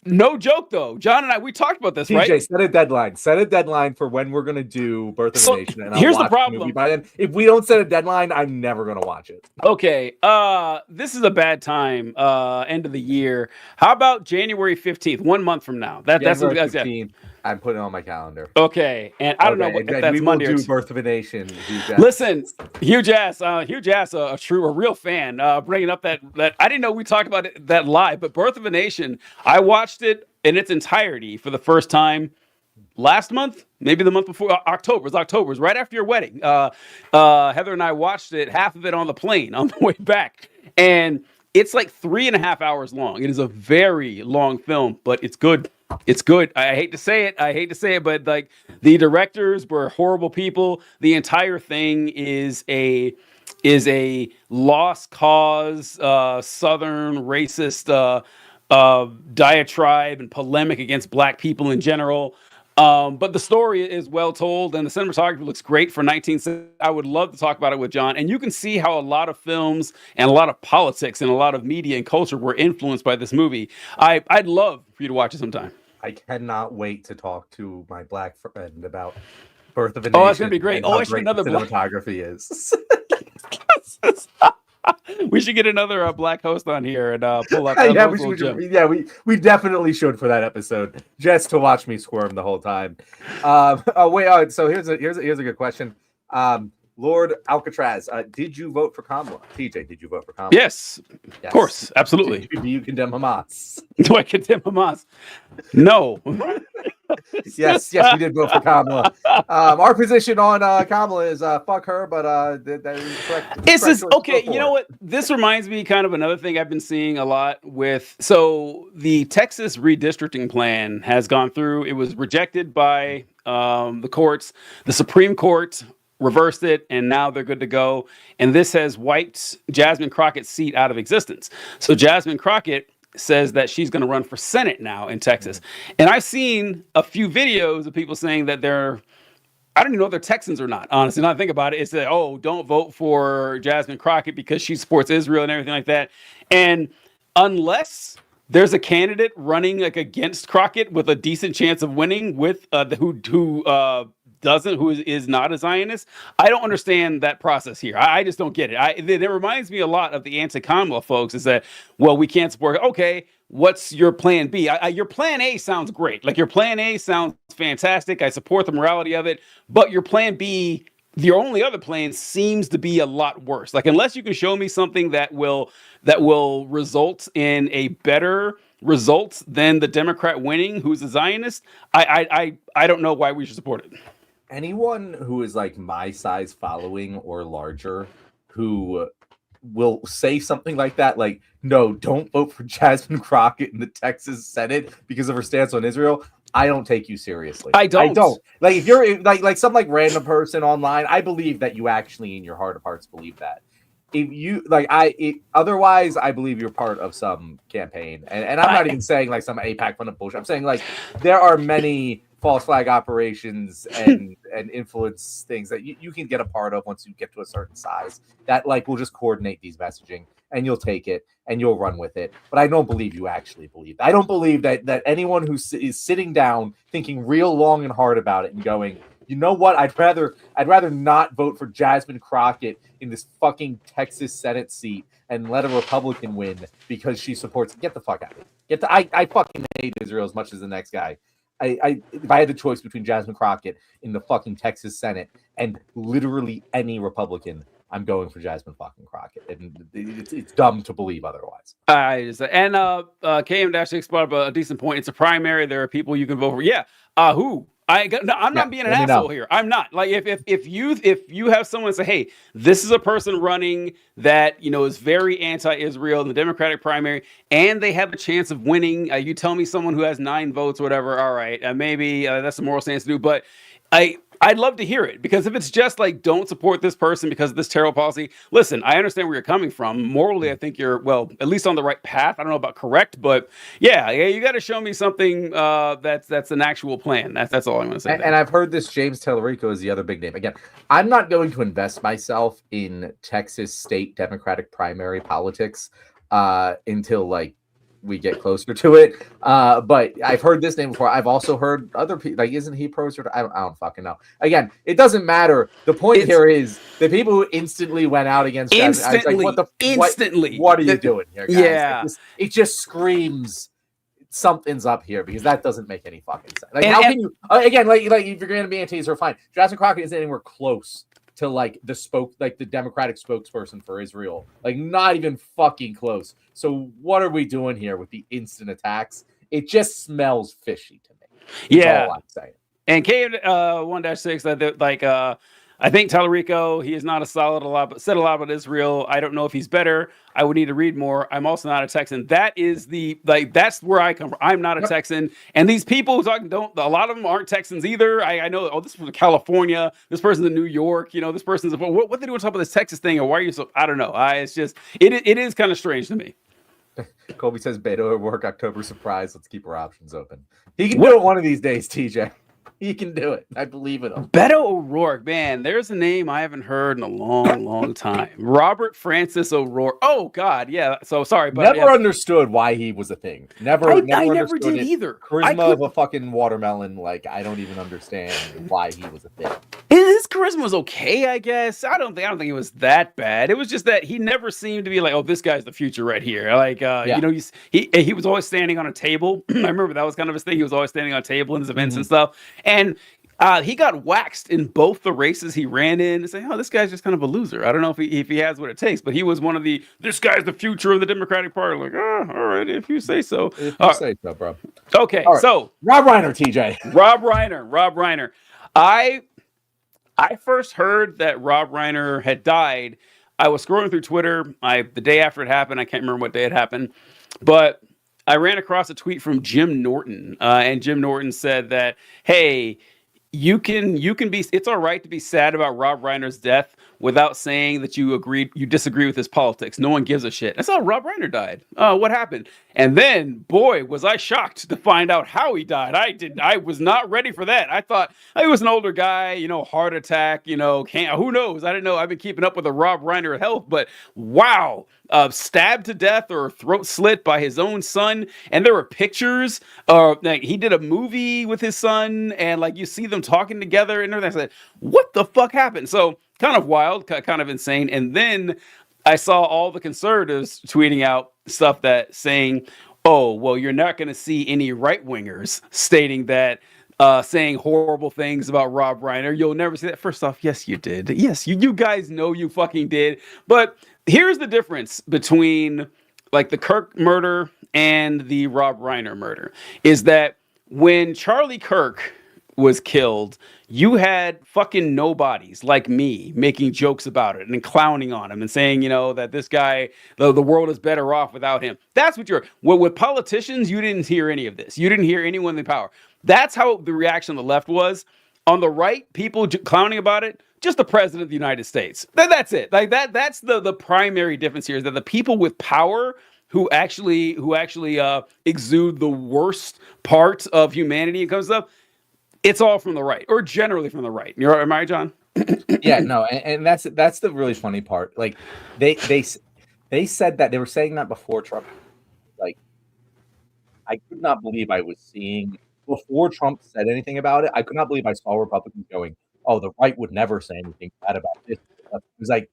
No joke, though. John and I, we talked about this, right? TJ, set a deadline. Set a deadline for when we're going to do Birth of a Nation. And here's the problem. By then, if we don't set a deadline, I'm never going to watch it. Okay. This is a bad time. End of the year. How about January 15th, 1 month from now? That's 15th. I'm putting it on my calendar. Okay, and I don't know if that's Monday. We will do Birth of a Nation. Listen, Huge Ass, a real fan, bringing up that I didn't know we talked about that live, but Birth of a Nation, I watched it in its entirety for the first time last month, maybe the month before. October. It was right after your wedding. Heather and I watched it, half of it on the plane on the way back, and it's like 3.5 hours long. It is a very long film, but it's good. It's good. I hate to say it, but like the directors were horrible people. The entire thing is a lost cause, Southern racist diatribe and polemic against Black people in general. But the story is well told, and the cinematography looks great for 1960. I would love to talk about it with John, and you can see how a lot of films and a lot of politics and a lot of media and culture were influenced by this movie. I'd love for you to watch it sometime. I cannot wait to talk to my Black friend about Birth of a Nation. Oh, it's gonna be great. Oh, I should another cinematography is. We should get another Black host on here and pull up. We definitely should for that episode, just to watch me squirm the whole time. So here's a good question. Lord Alcatraz, did you vote for Kamala? TJ, did you vote for Kamala? Yes, of course, absolutely. Do you condemn Hamas? Do I condemn Hamas? No. yes, we did vote for Kamala. Our position on Kamala is fuck her, but okay. You know what? This reminds me kind of another thing I've been seeing a lot with. So the Texas redistricting plan has gone through. It was rejected by the courts. The Supreme Court reversed it, and now they're good to go. And this has wiped Jasmine Crockett's seat out of existence. So Jasmine Crockett says that she's going to run for Senate now in Texas. And I've seen a few videos of people saying that I don't even know if they're Texans or not, honestly. Now I think about it, it's that, don't vote for Jasmine Crockett because she supports Israel and everything like that. And unless there's a candidate running like against Crockett with a decent chance of winning with who is not a Zionist, I don't understand that process here. I just don't get it. It reminds me a lot of the anti-Kamala folks is that, well, we can't support. Okay, what's your plan B? Your plan A sounds great. Like your plan A sounds fantastic. I support the morality of it. But your plan B, your only other plan seems to be a lot worse. Like unless you can show me something that will result in a better result than the Democrat winning, who's a Zionist, I don't know why we should support it. Anyone who is like my size following or larger who will say something like that, like, no, don't vote for Jasmine Crockett in the Texas Senate because of her stance on Israel, I don't take you seriously. I don't. Like if you're like some like random person online, I believe that you actually in your heart of hearts believe that. If you like otherwise I believe you're part of some campaign. And I'm not even saying like some APAC fund of bullshit. I'm saying like there are many false flag operations and influence things that you can get a part of once you get to a certain size that like will just coordinate these messaging and you'll take it and you'll run with it. But I don't believe you actually believe that. I don't believe that anyone who is sitting down thinking real long and hard about it and going, you know what? I'd rather not vote for Jasmine Crockett in this fucking Texas Senate seat and let a Republican win because she supports. Get the fuck out of here. I fucking hate Israel as much as the next guy. If I had the choice between Jasmine Crockett in the fucking Texas Senate and literally any Republican, I'm going for Jasmine fucking Crockett, and it's dumb to believe otherwise. KM-6 brought up a decent point. It's a primary. There are people you can vote for. Yeah. Who? I'm not being an asshole here. I'm not. Like if you have someone say, hey, this is a person running that is very anti-Israel in the Democratic primary, and they have a chance of winning. You tell me someone who has 9 votes, or whatever. All right, maybe that's a moral stance to do, but I'd love to hear it, because if it's just like, don't support this person because of this terrible policy, listen, I understand where you're coming from. Morally, I think you're, well, at least on the right path. I don't know about correct, but yeah, you got to show me something that's an actual plan. That's all I'm going to say. And I've heard this James Tellerico is the other big name. Again, I'm not going to invest myself in Texas state Democratic primary politics until like we get closer to it. But I've heard this name before. I've also heard other people, like, isn't he pro? I don't fucking know. Again, it doesn't matter. The point here is the people who instantly went out against instantly. Like, what are you doing here, guys? Yeah. It just screams something's up here, because that doesn't make any fucking sense. Like, how can you again, like if you're going to be anti-Israel, fine. Jasmine Crockett isn't anywhere close to like the Democratic spokesperson for Israel, like not even fucking close. So what are we doing here with the instant attacks? It just smells fishy to me. That's all I'm saying. And K1-6, I think Tallarico, he is not said a lot about Israel. I don't know if he's better. I would need to read more. I'm also not a Texan. That is that's where I come from. I'm not a Texan. And these people who talk a lot of them aren't Texans either. I know, this person's California, this person's in New York, this person's, what they do on top of this Texas thing, or why are you so, I don't know. It's just, it is kind of strange to me. Colby says Beto at work, October surprise. Let's keep our options open. He can do it one of these days, TJ. He can do it. I believe in him. Beto O'Rourke, man, there's a name I haven't heard in a long, long time. Robert Francis O'Rourke. Oh God, yeah. So sorry, but never understood why he was a thing. I never did either. Charisma of a fucking watermelon. Like, I don't even understand why he was a thing. His charisma was okay, I guess. I don't think it was that bad. It was just that he never seemed to be like, oh, this guy's the future right here. Like, he was always standing on a table. I remember that was kind of his thing. He was always standing on a table in his events and stuff. And he got waxed in both the races he ran in, saying, oh, this guy's just kind of a loser. I don't know if he has what it takes, but he was one of this guy's the future of the Democratic Party. Like, all right, if you say so. If you say so, bro. Okay, right. So Rob Reiner, TJ. Rob Reiner. I first heard that Rob Reiner had died. I was scrolling through Twitter the day after it happened. I can't remember what day it happened, but I ran across a tweet from Jim Norton, and Jim Norton said that, hey, you can be, it's all right to be sad about Rob Reiner's death without saying that you disagree with his politics. No one gives a shit. That's how Rob Reiner died. What happened? And then, boy, was I shocked to find out how he died. I was not ready for that. I thought he was an older guy, heart attack, who knows? I didn't know. I've been keeping up with the Rob Reiner health, but wow. Stabbed to death or throat slit by his own son. And there were pictures. He did a movie with his son, and like you see them talking together and everything. I said, what the fuck happened? So kind of wild, kind of insane. And then I saw all the conservatives tweeting out stuff that saying, oh, well, you're not going to see any right wingers stating that, saying horrible things about Rob Reiner. You'll never see that. First off, yes, you did. Yes, you guys know you fucking did. But here's the difference between like the Kirk murder and the Rob Reiner murder is that when Charlie Kirk was killed, you had fucking nobodies like me making jokes about it and clowning on him and saying, that this guy, the world is better off without him. That's what with politicians, you didn't hear any of this. You didn't hear anyone in power. That's how the reaction on the left was. On the right, people clowning about it, just the president of the United States. That's it. Like that's the primary difference here, is that the people with power who actually exude the worst part of humanity and comes up, it's all from the right, or generally from the right. You're am I right, John? Yeah, no, and that's the really funny part. Like they said that, they were saying that before Trump. Like, I could not believe I was seeing, before Trump said anything about it, I could not believe I saw Republicans going, "Oh, the right would never say anything bad about this." It was like,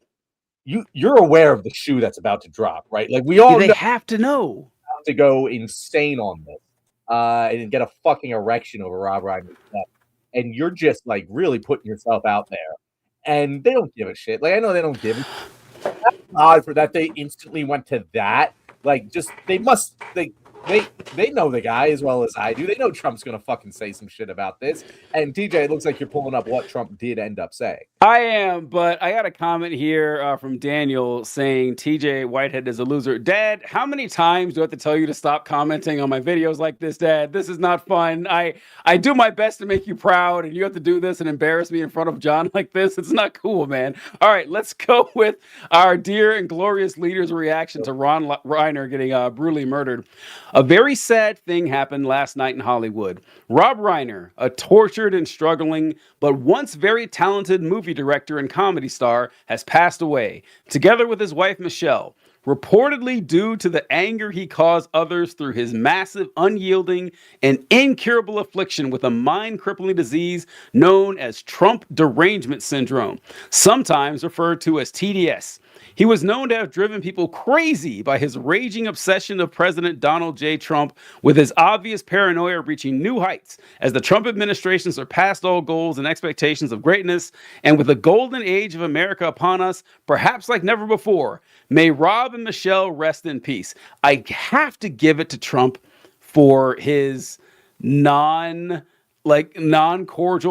you're aware of the shoe that's about to drop, right? Like, we all They know have to know. to go insane on this, and get a fucking erection over Rob Reiner's death, and you're just like really putting yourself out there, and they don't give a shit. Like, I know they don't give a shit. That's odd for that they instantly went to that. Like, just they know the guy as well as I do. They know Trump's gonna fucking say some shit about this. And TJ, it looks like you're pulling up what Trump did end up saying. I am, but I got a comment here from Daniel saying TJ Whitehead is a loser. Dad, how many times do I have to tell you to stop commenting on my videos like this, Dad? This is not fun. I do my best to make you proud, and you have to do this and embarrass me in front of John like this. It's not cool, man. All right, let's go with our dear and glorious leader's reaction to Ron Reiner getting brutally murdered. A very sad thing happened last night in Hollywood. Rob Reiner, a tortured and struggling, but once very talented movie director and comedy star, has passed away, together with his wife Michelle, reportedly due to the anger he caused others through his massive, unyielding, and incurable affliction with a mind-crippling disease known as Trump derangement syndrome, sometimes referred to as TDS. He was known to have driven people crazy by his raging obsession of President Donald J. Trump, with his obvious paranoia reaching new heights as the Trump administration surpassed all goals and expectations of greatness, and with the golden age of America upon us, perhaps like never before. May Rob and Michelle rest in peace. I have to give it to Trump for his non-cordial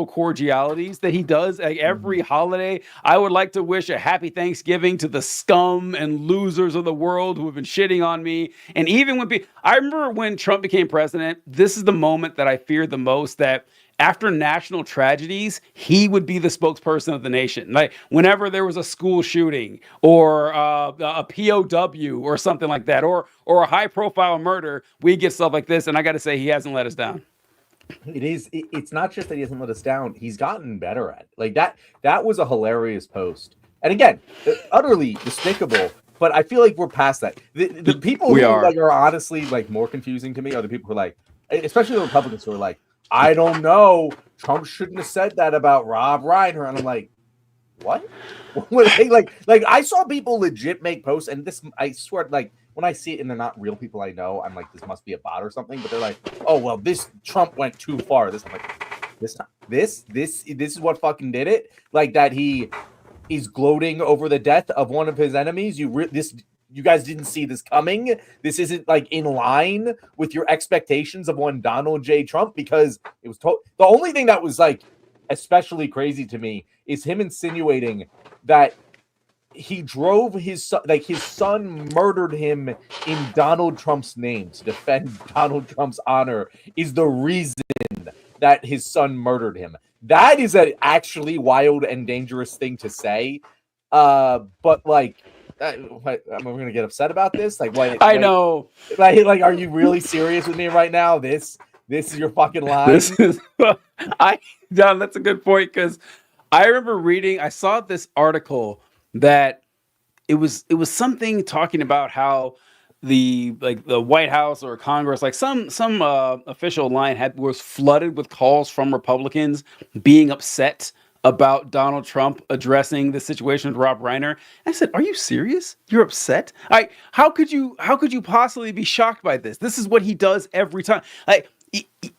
cordialities that he does like every holiday. I would like to wish a happy Thanksgiving to the scum and losers of the world who have been shitting on me. And even when I remember when Trump became president, this is the moment that I feared the most, that after national tragedies, he would be the spokesperson of the nation. Like whenever there was a school shooting or a POW or something like that, or a high profile murder, we get stuff like this. And I got to say, he hasn't let us down. It's not just that he hasn't let us down. He's gotten better at it. Like that was a hilarious post. And again, utterly despicable. But I feel like we're past that. The people who are honestly like more confusing to me are the people who are like, especially the Republicans who are like, I don't know, Trump shouldn't have said that about Rob Reiner. And I'm like, what? like I saw people legit make posts, and this, I swear, like when I see it and they're not real people I know, I'm like, this must be a bot or something. But they're like, oh well, this Trump went too far. I'm like, this is what fucking did it. Like that he's gloating over the death of one of his enemies. You guys didn't see this coming. This isn't like in line with your expectations of one Donald J. Trump, because it was the only thing that was like especially crazy to me is him insinuating that he drove his son murdered him in Donald Trump's name to defend Donald Trump's honor is the reason that his son murdered him. That is an actually wild and dangerous thing to say. But like, we're gonna get upset about this. Like, what? I know. Like, are you really serious with me right now? This is your fucking line. John, that's a good point, because I remember I saw this article that it was something talking about how the White House or Congress, like some official line was flooded with calls from Republicans being upset about Donald Trump addressing the situation with Rob Reiner. I said, "Are you serious? You're upset? How could you possibly be shocked by this? This is what he does every time. Like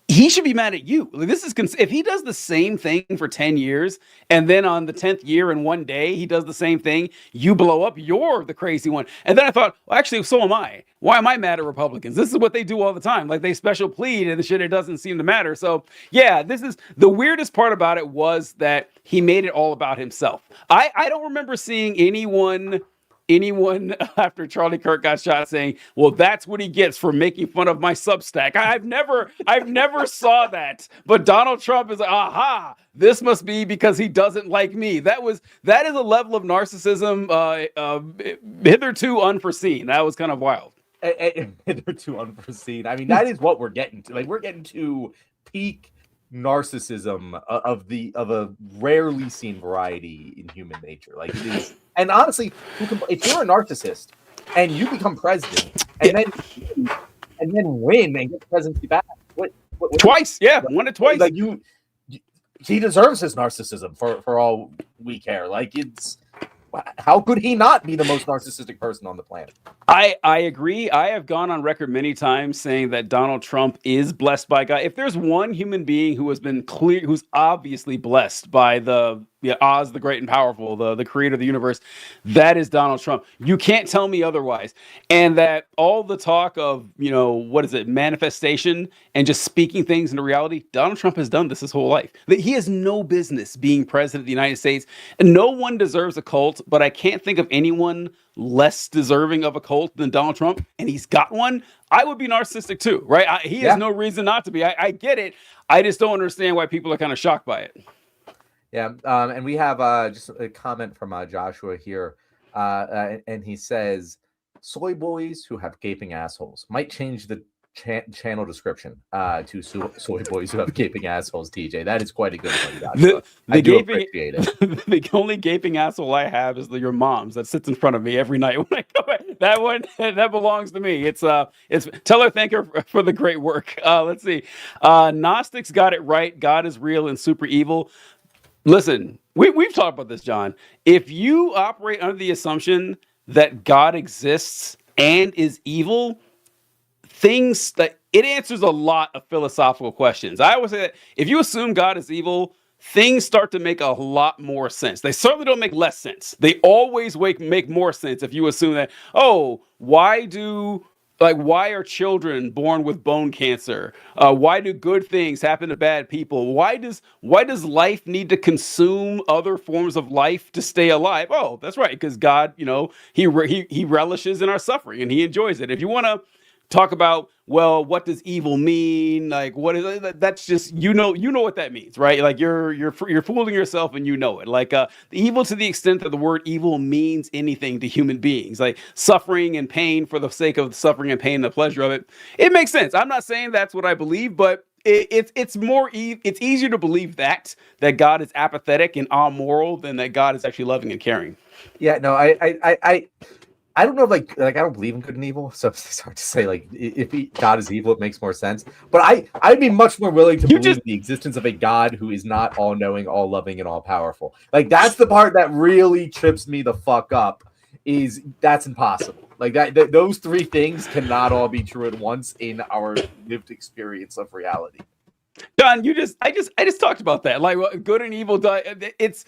he should be mad at you. Like, this is if he does the same thing for 10 years and then on the 10th year in one day he does the same thing, you blow up, you're the crazy one." And then I thought, well, actually, so am I. Why am I mad at Republicans? This is what they do all the time. Like, they special plead and the shit, it doesn't seem to matter. So yeah, this is the weirdest part about it, was that he made it all about himself. I don't remember seeing anyone anyone after Charlie Kirk got shot saying, "Well, that's what he gets for making fun of my Substack." I've never saw that. But Donald Trump is like, aha, this must be because he doesn't like me. That is a level of narcissism hitherto unforeseen. That was kind of wild. Hitherto unforeseen. I mean, that is what we're getting to. Like, we're getting to peak narcissism of a rarely seen variety in human nature. Like, it is. And honestly, if you're a narcissist and you become president and then win and get the presidency back, what twice? Yeah, won it twice. Like he deserves his narcissism for all we care. Like, it's, how could he not be the most narcissistic person on the planet? I agree. I have gone on record many times saying that Donald Trump is blessed by God. If there's one human being who has been clear, who's obviously blessed by Oz the Great and Powerful, the creator of the universe, that is Donald Trump. You can't tell me otherwise. And that all the talk of, manifestation and just speaking things into reality, Donald Trump has done this his whole life. That he has no business being president of the United States. And no one deserves a cult, but I can't think of anyone less deserving of a cult than Donald Trump, and he's got one. I would be narcissistic too, right? He has no reason not to be. I get it. I just don't understand why people are kind of shocked by it. Yeah, and we have just a comment from Joshua here, and he says, "Soy boys who have gaping assholes might change the channel description to soy boys who have gaping assholes." TJ, that is quite a good one, Joshua. I do appreciate it. The only gaping asshole I have is your mom's that sits in front of me every night when I go. That one that belongs to me. It's tell her thank her for the great work. Let's see. Gnostics got it right. God is real and super evil. Listen, we've talked about this, John. If you operate under the assumption that God exists and is evil, it answers a lot of philosophical questions. I always say that if you assume God is evil, things start to make a lot more sense. They certainly don't make less sense. They always make more sense if you assume that, why are children born with bone cancer? Why do good things happen to bad people? Why does life need to consume other forms of life to stay alive? Oh, that's right, because God, he relishes in our suffering and he enjoys it. If you want to talk about, well, what does evil mean? Like, what is it? That's just, you know what that means, right? Like you're fooling yourself and you know it. Like the evil, to the extent that the word evil means anything to human beings, like suffering and pain for the sake of suffering and pain and the pleasure of it, it makes sense. I'm not saying that's what I believe, but it's easier to believe that God is apathetic and amoral than that God is actually loving and caring. Yeah, no, I don't know, like I don't believe in good and evil, so it's hard to say. Like, if God is evil, it makes more sense. But I'd be much more willing to believe in the existence of a God who is not all-knowing, all-loving, and all-powerful. Like, that's the part that really trips me the fuck up. Is that's impossible. Like those three things cannot all be true at once in our lived experience of reality. John, I just talked about that. Like, good and evil. It's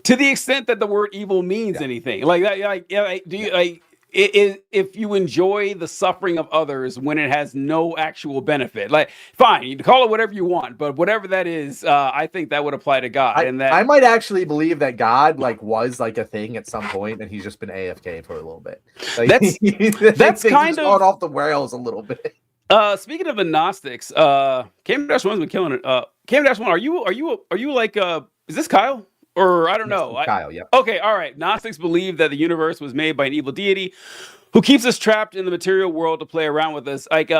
to the extent that the word evil means anything, like that. If you enjoy the suffering of others when it has no actual benefit, like, fine, you can call it whatever you want, but whatever that is, I think that would apply to God. And that I might actually believe that God was a thing at some point, and he's just been AFK for a little bit. Like, that's kind of gone off the rails a little bit. Speaking of the Gnostics, Cam-1's been killing it. Cam-1, are you like is this Kyle? Or I don't know. Kyle, yeah. Okay, all right. Gnostics believe that the universe was made by an evil deity who keeps us trapped in the material world to play around with us. Like,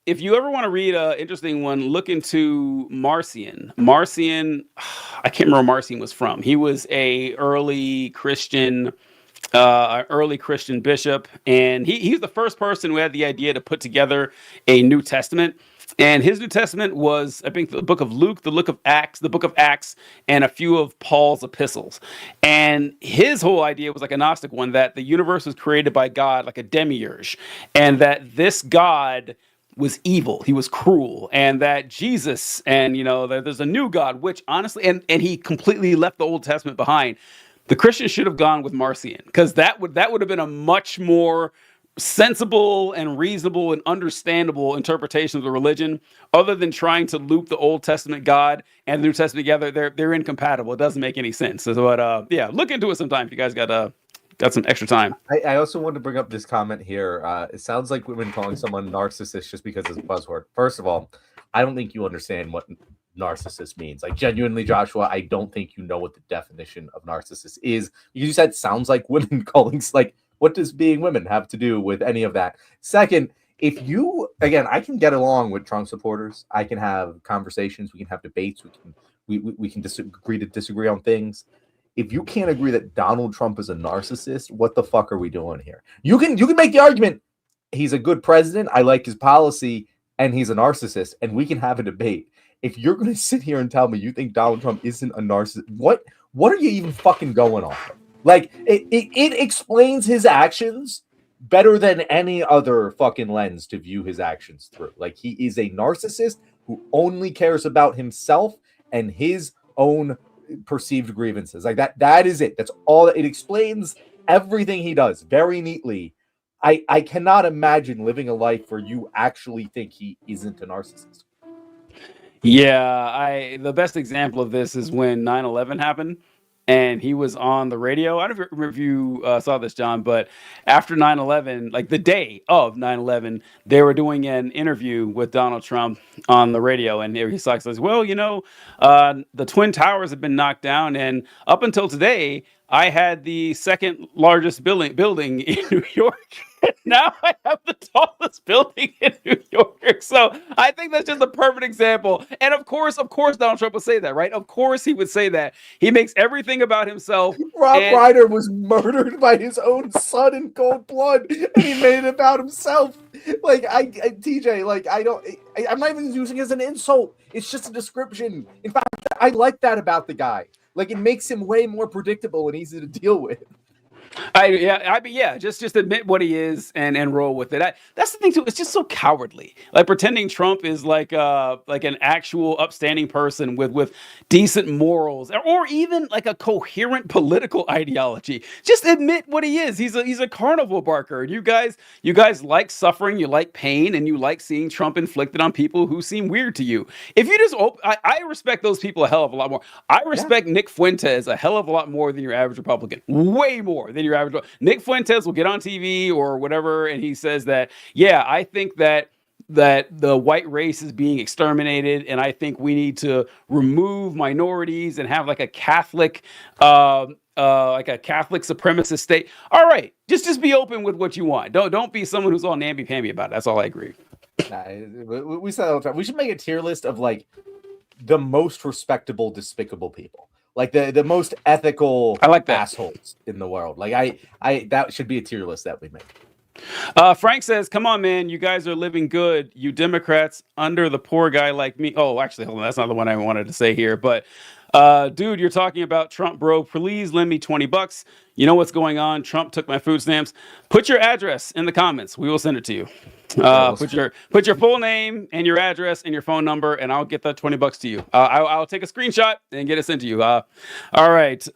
if you ever want to read an interesting one, look into Marcion. Marcion, I can't remember where Marcion was from. He was a early Christian bishop, and he's the first person who had the idea to put together a New Testament. And his New Testament was, I think, the book of Luke, the book of Acts, and a few of Paul's epistles. And his whole idea was like a Gnostic one, that the universe was created by God, like a demiurge, and that this God was evil. He was cruel, and that Jesus, and that there's a new God, which honestly, and he completely left the Old Testament behind. The Christians should have gone with Marcion, because that would have been a much more sensible and reasonable and understandable interpretation of the religion, other than trying to loop the Old Testament God and the New Testament together. They're incompatible. It doesn't make any sense. So, but look into it sometime if you guys got got some extra time. I also want to bring up this comment here. It sounds like women calling someone narcissist just because it's a buzzword. First of all, I don't think you understand what narcissist means. Like, genuinely, Joshua, I don't think you know what the definition of narcissist is. You said sounds like women calling. Like, what does being women have to do with any of that? Second, if you, again, I can get along with Trump supporters. I can have conversations. We can have debates. We can disagree to disagree on things. If you can't agree that Donald Trump is a narcissist, what the fuck are we doing here? You can make the argument he's a good president, I like his policy, and he's a narcissist, and we can have a debate. If you're going to sit here and tell me you think Donald Trump isn't a narcissist, what are you even fucking going off of? Like, it explains his actions better than any other fucking lens to view his actions through. Like, he is a narcissist who only cares about himself and his own perceived grievances. Like, that is it. That's all. It explains everything he does very neatly. I cannot imagine living a life where you actually think he isn't a narcissist. Yeah, the best example of this is when 9/11 happened and he was on the radio. I don't know if you saw this, John, but after 9/11, like the day of 9/11, they were doing an interview with Donald Trump on the radio, and he says, well, the Twin Towers have been knocked down, and up until today, I had the second largest building in New York. Now I have the tallest building in New York. So I think that's just a perfect example. And of course, Donald Trump would say that, right? Of course he would say that. He makes everything about himself. Rob Reiner was murdered by his own son in cold blood, and he made it about himself. Like, TJ, like, I'm not even using it as an insult. It's just a description. In fact, I like that about the guy. Like, it makes him way more predictable and easy to deal with. Just admit what he is and roll with it. That's the thing too. It's just so cowardly. Like pretending Trump is like an actual upstanding person with decent morals or even like a coherent political ideology. Just admit what he is. He's a carnival barker. And you guys like suffering, you like pain, and you like seeing Trump inflicted on people who seem weird to you. If you just, I respect those people a hell of a lot more. I respect Nick Fuentes a hell of a lot more than your average Republican. Way more than your average. Nick Fuentes will get on TV or whatever, and he says that, I think that the white race is being exterminated, and I think we need to remove minorities and have like a Catholic supremacist state. All right, just be open with what you want. Don't be someone who's all namby-pamby about it. That's all I agree. We said all the time. We should make a tier list of like the most respectable, despicable people. Like the most ethical assholes in the world. Like I that should be a tier list that we make. Frank says, come on, man, you guys are living good. You Democrats under the poor guy like me. Oh, actually, hold on. That's not the one I wanted to say here. But dude, you're talking about Trump, bro. Please lend me $20. You know what's going on. Trump took my food stamps. Put your address in the comments. We will send it to you. Put your full name and your address and your phone number, and I'll get that $20 to you. I'll take a screenshot and get it sent to you. All right.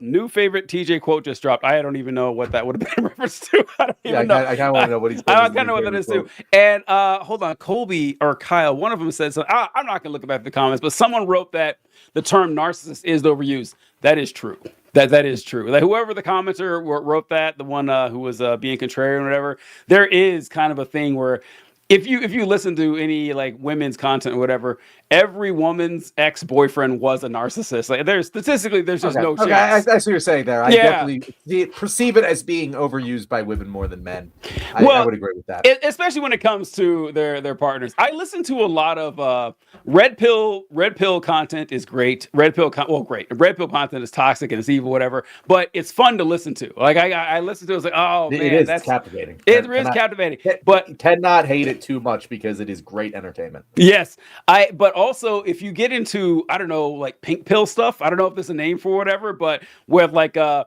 New favorite TJ quote just dropped. I don't even know what that would have been in reference to. I don't even know. I kind of want to know what he's. I kind of know what that is too. And hold on, Colby or Kyle, one of them said so. I'm not gonna look back at the comments, but someone wrote that the term narcissist is overused. That is true. That is true. Like whoever the commenter wrote that, the one who was being contrarian or whatever, there is kind of a thing where if you listen to any like women's content or whatever, every woman's ex-boyfriend was a narcissist. Like there's just no chance. I see what you're saying there. I definitely perceive it as being overused by women more than men. I would agree with that. Especially when it comes to their partners. I listen to a lot of red pill content is great. Red pill content is toxic and it's evil, whatever. But it's fun to listen to. Like I listen to it, it's like, oh man, that's captivating. It is captivating. But cannot hate it too much because it is great entertainment. Yes. But also if you get into, I don't know, like pink pill stuff, I don't know if there's a name for whatever, but with like a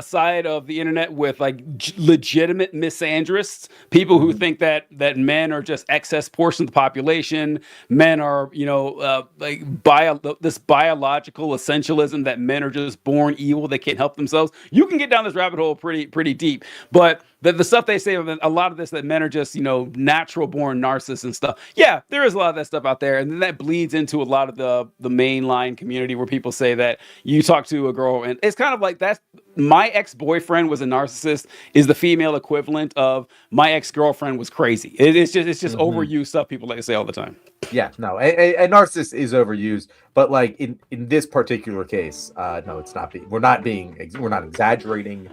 side of the internet with like legitimate misandrists, people who think that men are just excess portions of the population, men are, this biological essentialism that men are just born evil, they can't help themselves. You can get down this rabbit hole pretty deep. But the stuff they say, a lot of this, that men are just, natural born narcissists and stuff. Yeah, there is a lot of that stuff out there. And then that bleeds into a lot of the mainline community where people say that you talk to a girl and it's kind of like that's my ex-boyfriend was a narcissist is the female equivalent of my ex-girlfriend was crazy. It's just overused stuff people like to say all the time. Yeah, no, a narcissist is overused, but like in this particular case, no, it's not. We're not exaggerating.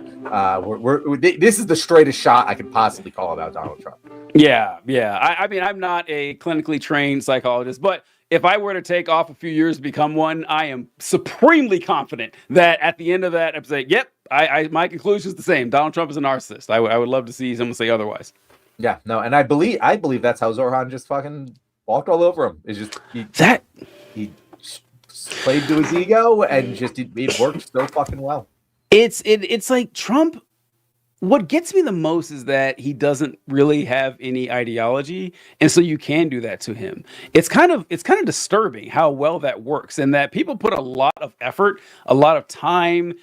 This is the straightest shot I could possibly call about Donald Trump. Yeah. I mean, I'm not a clinically trained psychologist, but if I were to take off a few years to become one, I am supremely confident that at the end of that, I'd say, yep, my conclusion is the same. Donald Trump is a narcissist. I would love to see someone say otherwise. Yeah, no, and I believe that's how Zohan just fucking walked all over him. It's just he played to his ego and just it worked so fucking well. It's like Trump. What gets me the most is that he doesn't really have any ideology, and so you can do that to him. It's kind of disturbing how well that works, and that people put a lot of effort, a lot of time,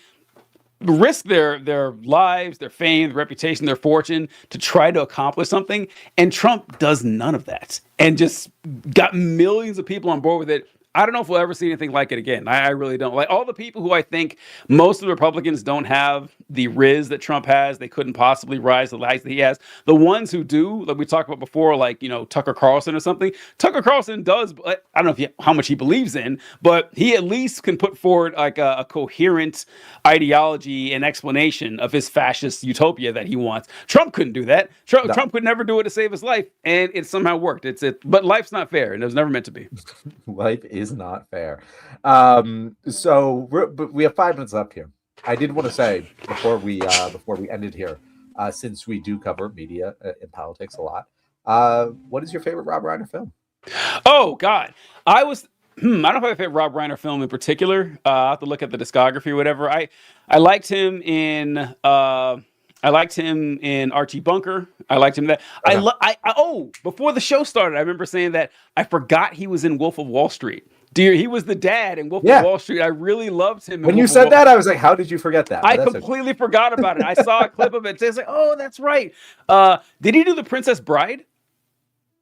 risk their lives, their fame, their reputation, their fortune to try to accomplish something, and Trump does none of that, and just got millions of people on board with it. I don't know if we'll ever see anything like it again. I really don't. Like all the people who I think most of the Republicans don't have the riz that Trump has, they couldn't possibly rise to the heights that he has. The ones who do, like we talked about before, like, Tucker Carlson or something. Tucker Carlson does, I don't know how much he believes in, but he at least can put forward like a coherent ideology and explanation of his fascist utopia that he wants. Trump couldn't do that. Trump could never do it to save his life, and it somehow worked. But life's not fair, and it was never meant to be. Life is not fair. But we have 5 minutes left here. I did want to say before we ended here, since we do cover media and politics a lot, what is your favorite Rob Reiner film? Oh God, I don't know if I have a favorite Rob Reiner film in particular. I have to look at the discography or whatever. I liked him in Archie Bunker. I liked him that. Okay. Before the show started, I remember saying that I forgot he was in Wolf of Wall Street. Dear, he was the dad in Wolf of Wall Street. I really loved him. When you said that, I was like, how did you forget that? I completely forgot about it. I saw a clip of it. It's like, oh, that's right. Did he do The Princess Bride?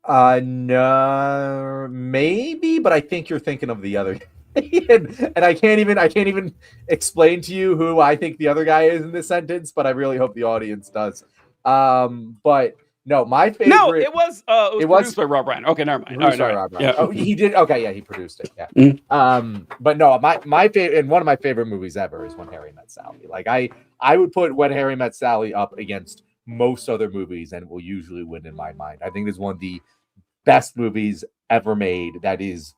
No, maybe, but I think you're thinking of the other. and I can't even explain to you who I think the other guy is in this sentence, but I really hope the audience does. But no, my favorite. No, it was produced by Rob Reiner. Okay, never mind. All right. Rob Reiner. Yeah. Oh, he did. Okay, yeah, he produced it. Yeah. Mm-hmm. But no, my favorite, and one of my favorite movies ever is When Harry Met Sally. Like I would put When Harry Met Sally up against most other movies, and it will usually win in my mind. I think it's one of the best movies ever made. That is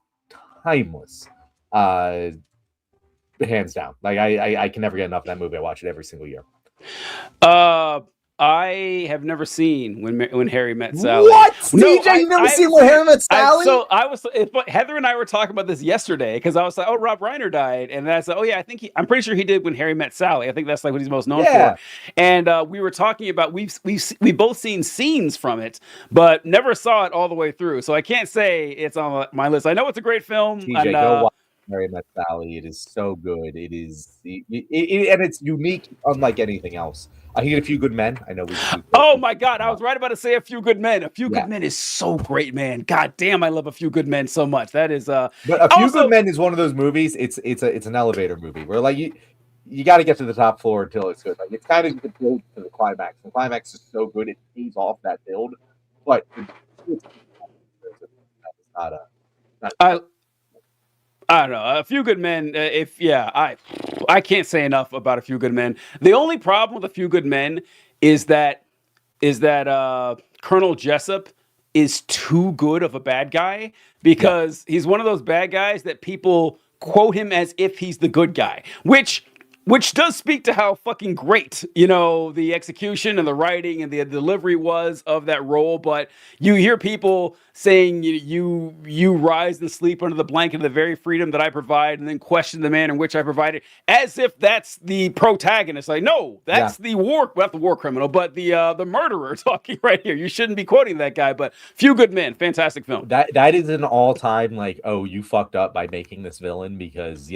timeless. Hands down. Like I can never get enough of that movie. I watch it every single year. I have never seen When Harry Met Sally. What? DJ, you've never seen When Harry Met Sally? Heather and I were talking about this yesterday because I was like, oh, Rob Reiner died. And that's like, oh yeah, I'm pretty sure he did When Harry Met Sally. I think that's like what he's most known for. And we were talking about, we've both seen scenes from it, but never saw it all the way through. So I can't say it's on my list. I know it's a great film. TJ, go watch Harry Met Sally. It is so good. It is, and it's unique, unlike anything else. I think A Few Good Men. I know we. Oh my God! I was right about to say A Few Good Men. A Few Good Men is so great, man. God damn, I love A Few Good Men so much. That is. But A Few Good Men is one of those movies. It's an elevator movie where like you got to get to the top floor until it's good. Like it's kind of the build to the climax. The climax is so good it pays off that build, but it's not a. I don't know. A Few Good Men. I can't say enough about A Few Good Men. The only problem with A Few Good Men is that Colonel Jessup is too good of a bad guy because he's one of those bad guys that people quote him as if he's the good guy, which does speak to how fucking great, the execution and the writing and the delivery was of that role. But you hear people saying you rise and sleep under the blanket of the very freedom that I provide, and then question the manner in which I provided, as if that's the protagonist. Like, no, that's not the war criminal, but the murderer talking right here. You shouldn't be quoting that guy. But Few Good Men, fantastic film. That is an all-time like, oh, you fucked up by making this villain, because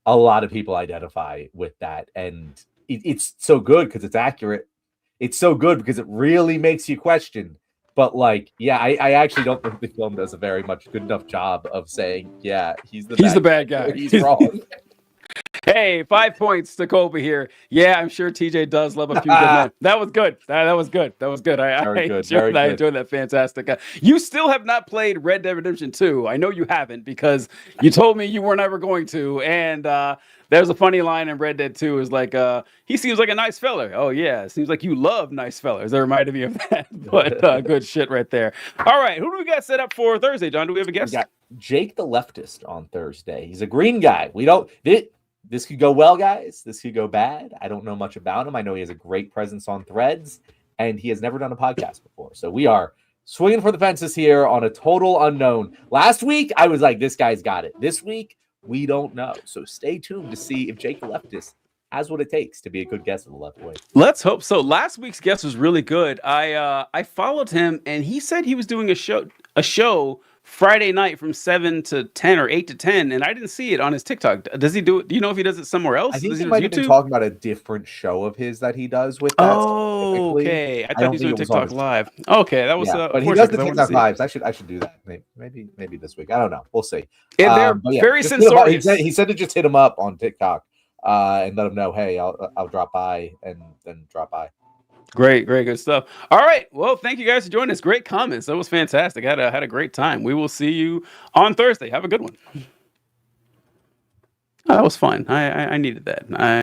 a lot of people identify with that, and it's so good because it's accurate. it's so good because it really makes you question. But like, yeah, I actually don't think the film does a very much good enough job of saying, yeah, he's the bad guy. He's wrong. Hey, 5 points to Colby here. Yeah, I'm sure TJ does love a few good men. That was good. That was good. That was good. I enjoyed that. Fantastic. You still have not played Red Dead Redemption 2. I know you haven't because you told me you weren't ever going to. And there's a funny line in Red Dead 2 is like, he seems like a nice fella. Oh, yeah. It seems like you love nice fellas. That reminded me of that. But good shit right there. All right. Who do we got set up for Thursday, John? Do we have a guest? We got Jake the Leftist on Thursday. He's a green guy. We don't... This could go well, guys. This could go bad. I don't know much about him. I know he has a great presence on Threads, and he has never done a podcast before. So we are swinging for the fences here on a total unknown. Last week, I was like, this guy's got it. This week, we don't know. So stay tuned to see if Jake the Leftist has what it takes to be a good guest of the Left Wing. Let's hope so. Last week's guest was really good. I followed him, and he said he was doing a show Friday night from 7 to 10 or 8 to 10, and I didn't see it on his TikTok. Does he do it? Do you know if he does it somewhere else? I think he might have been talking about a different show of his that he does with that. Oh, okay. I thought he was doing TikTok Live. Okay, that was. But he does the TikTok Lives. I should do that. Maybe this week. I don't know. We'll see. And they're very sensorious. He said to just hit him up on TikTok and let him know, hey, I'll drop by, and then drop by. Great, good stuff. All right, well, thank you guys for joining us. Great comments. That was fantastic. I had a great time. We will see you on Thursday. Have a good one. Oh, that was fun. I needed that.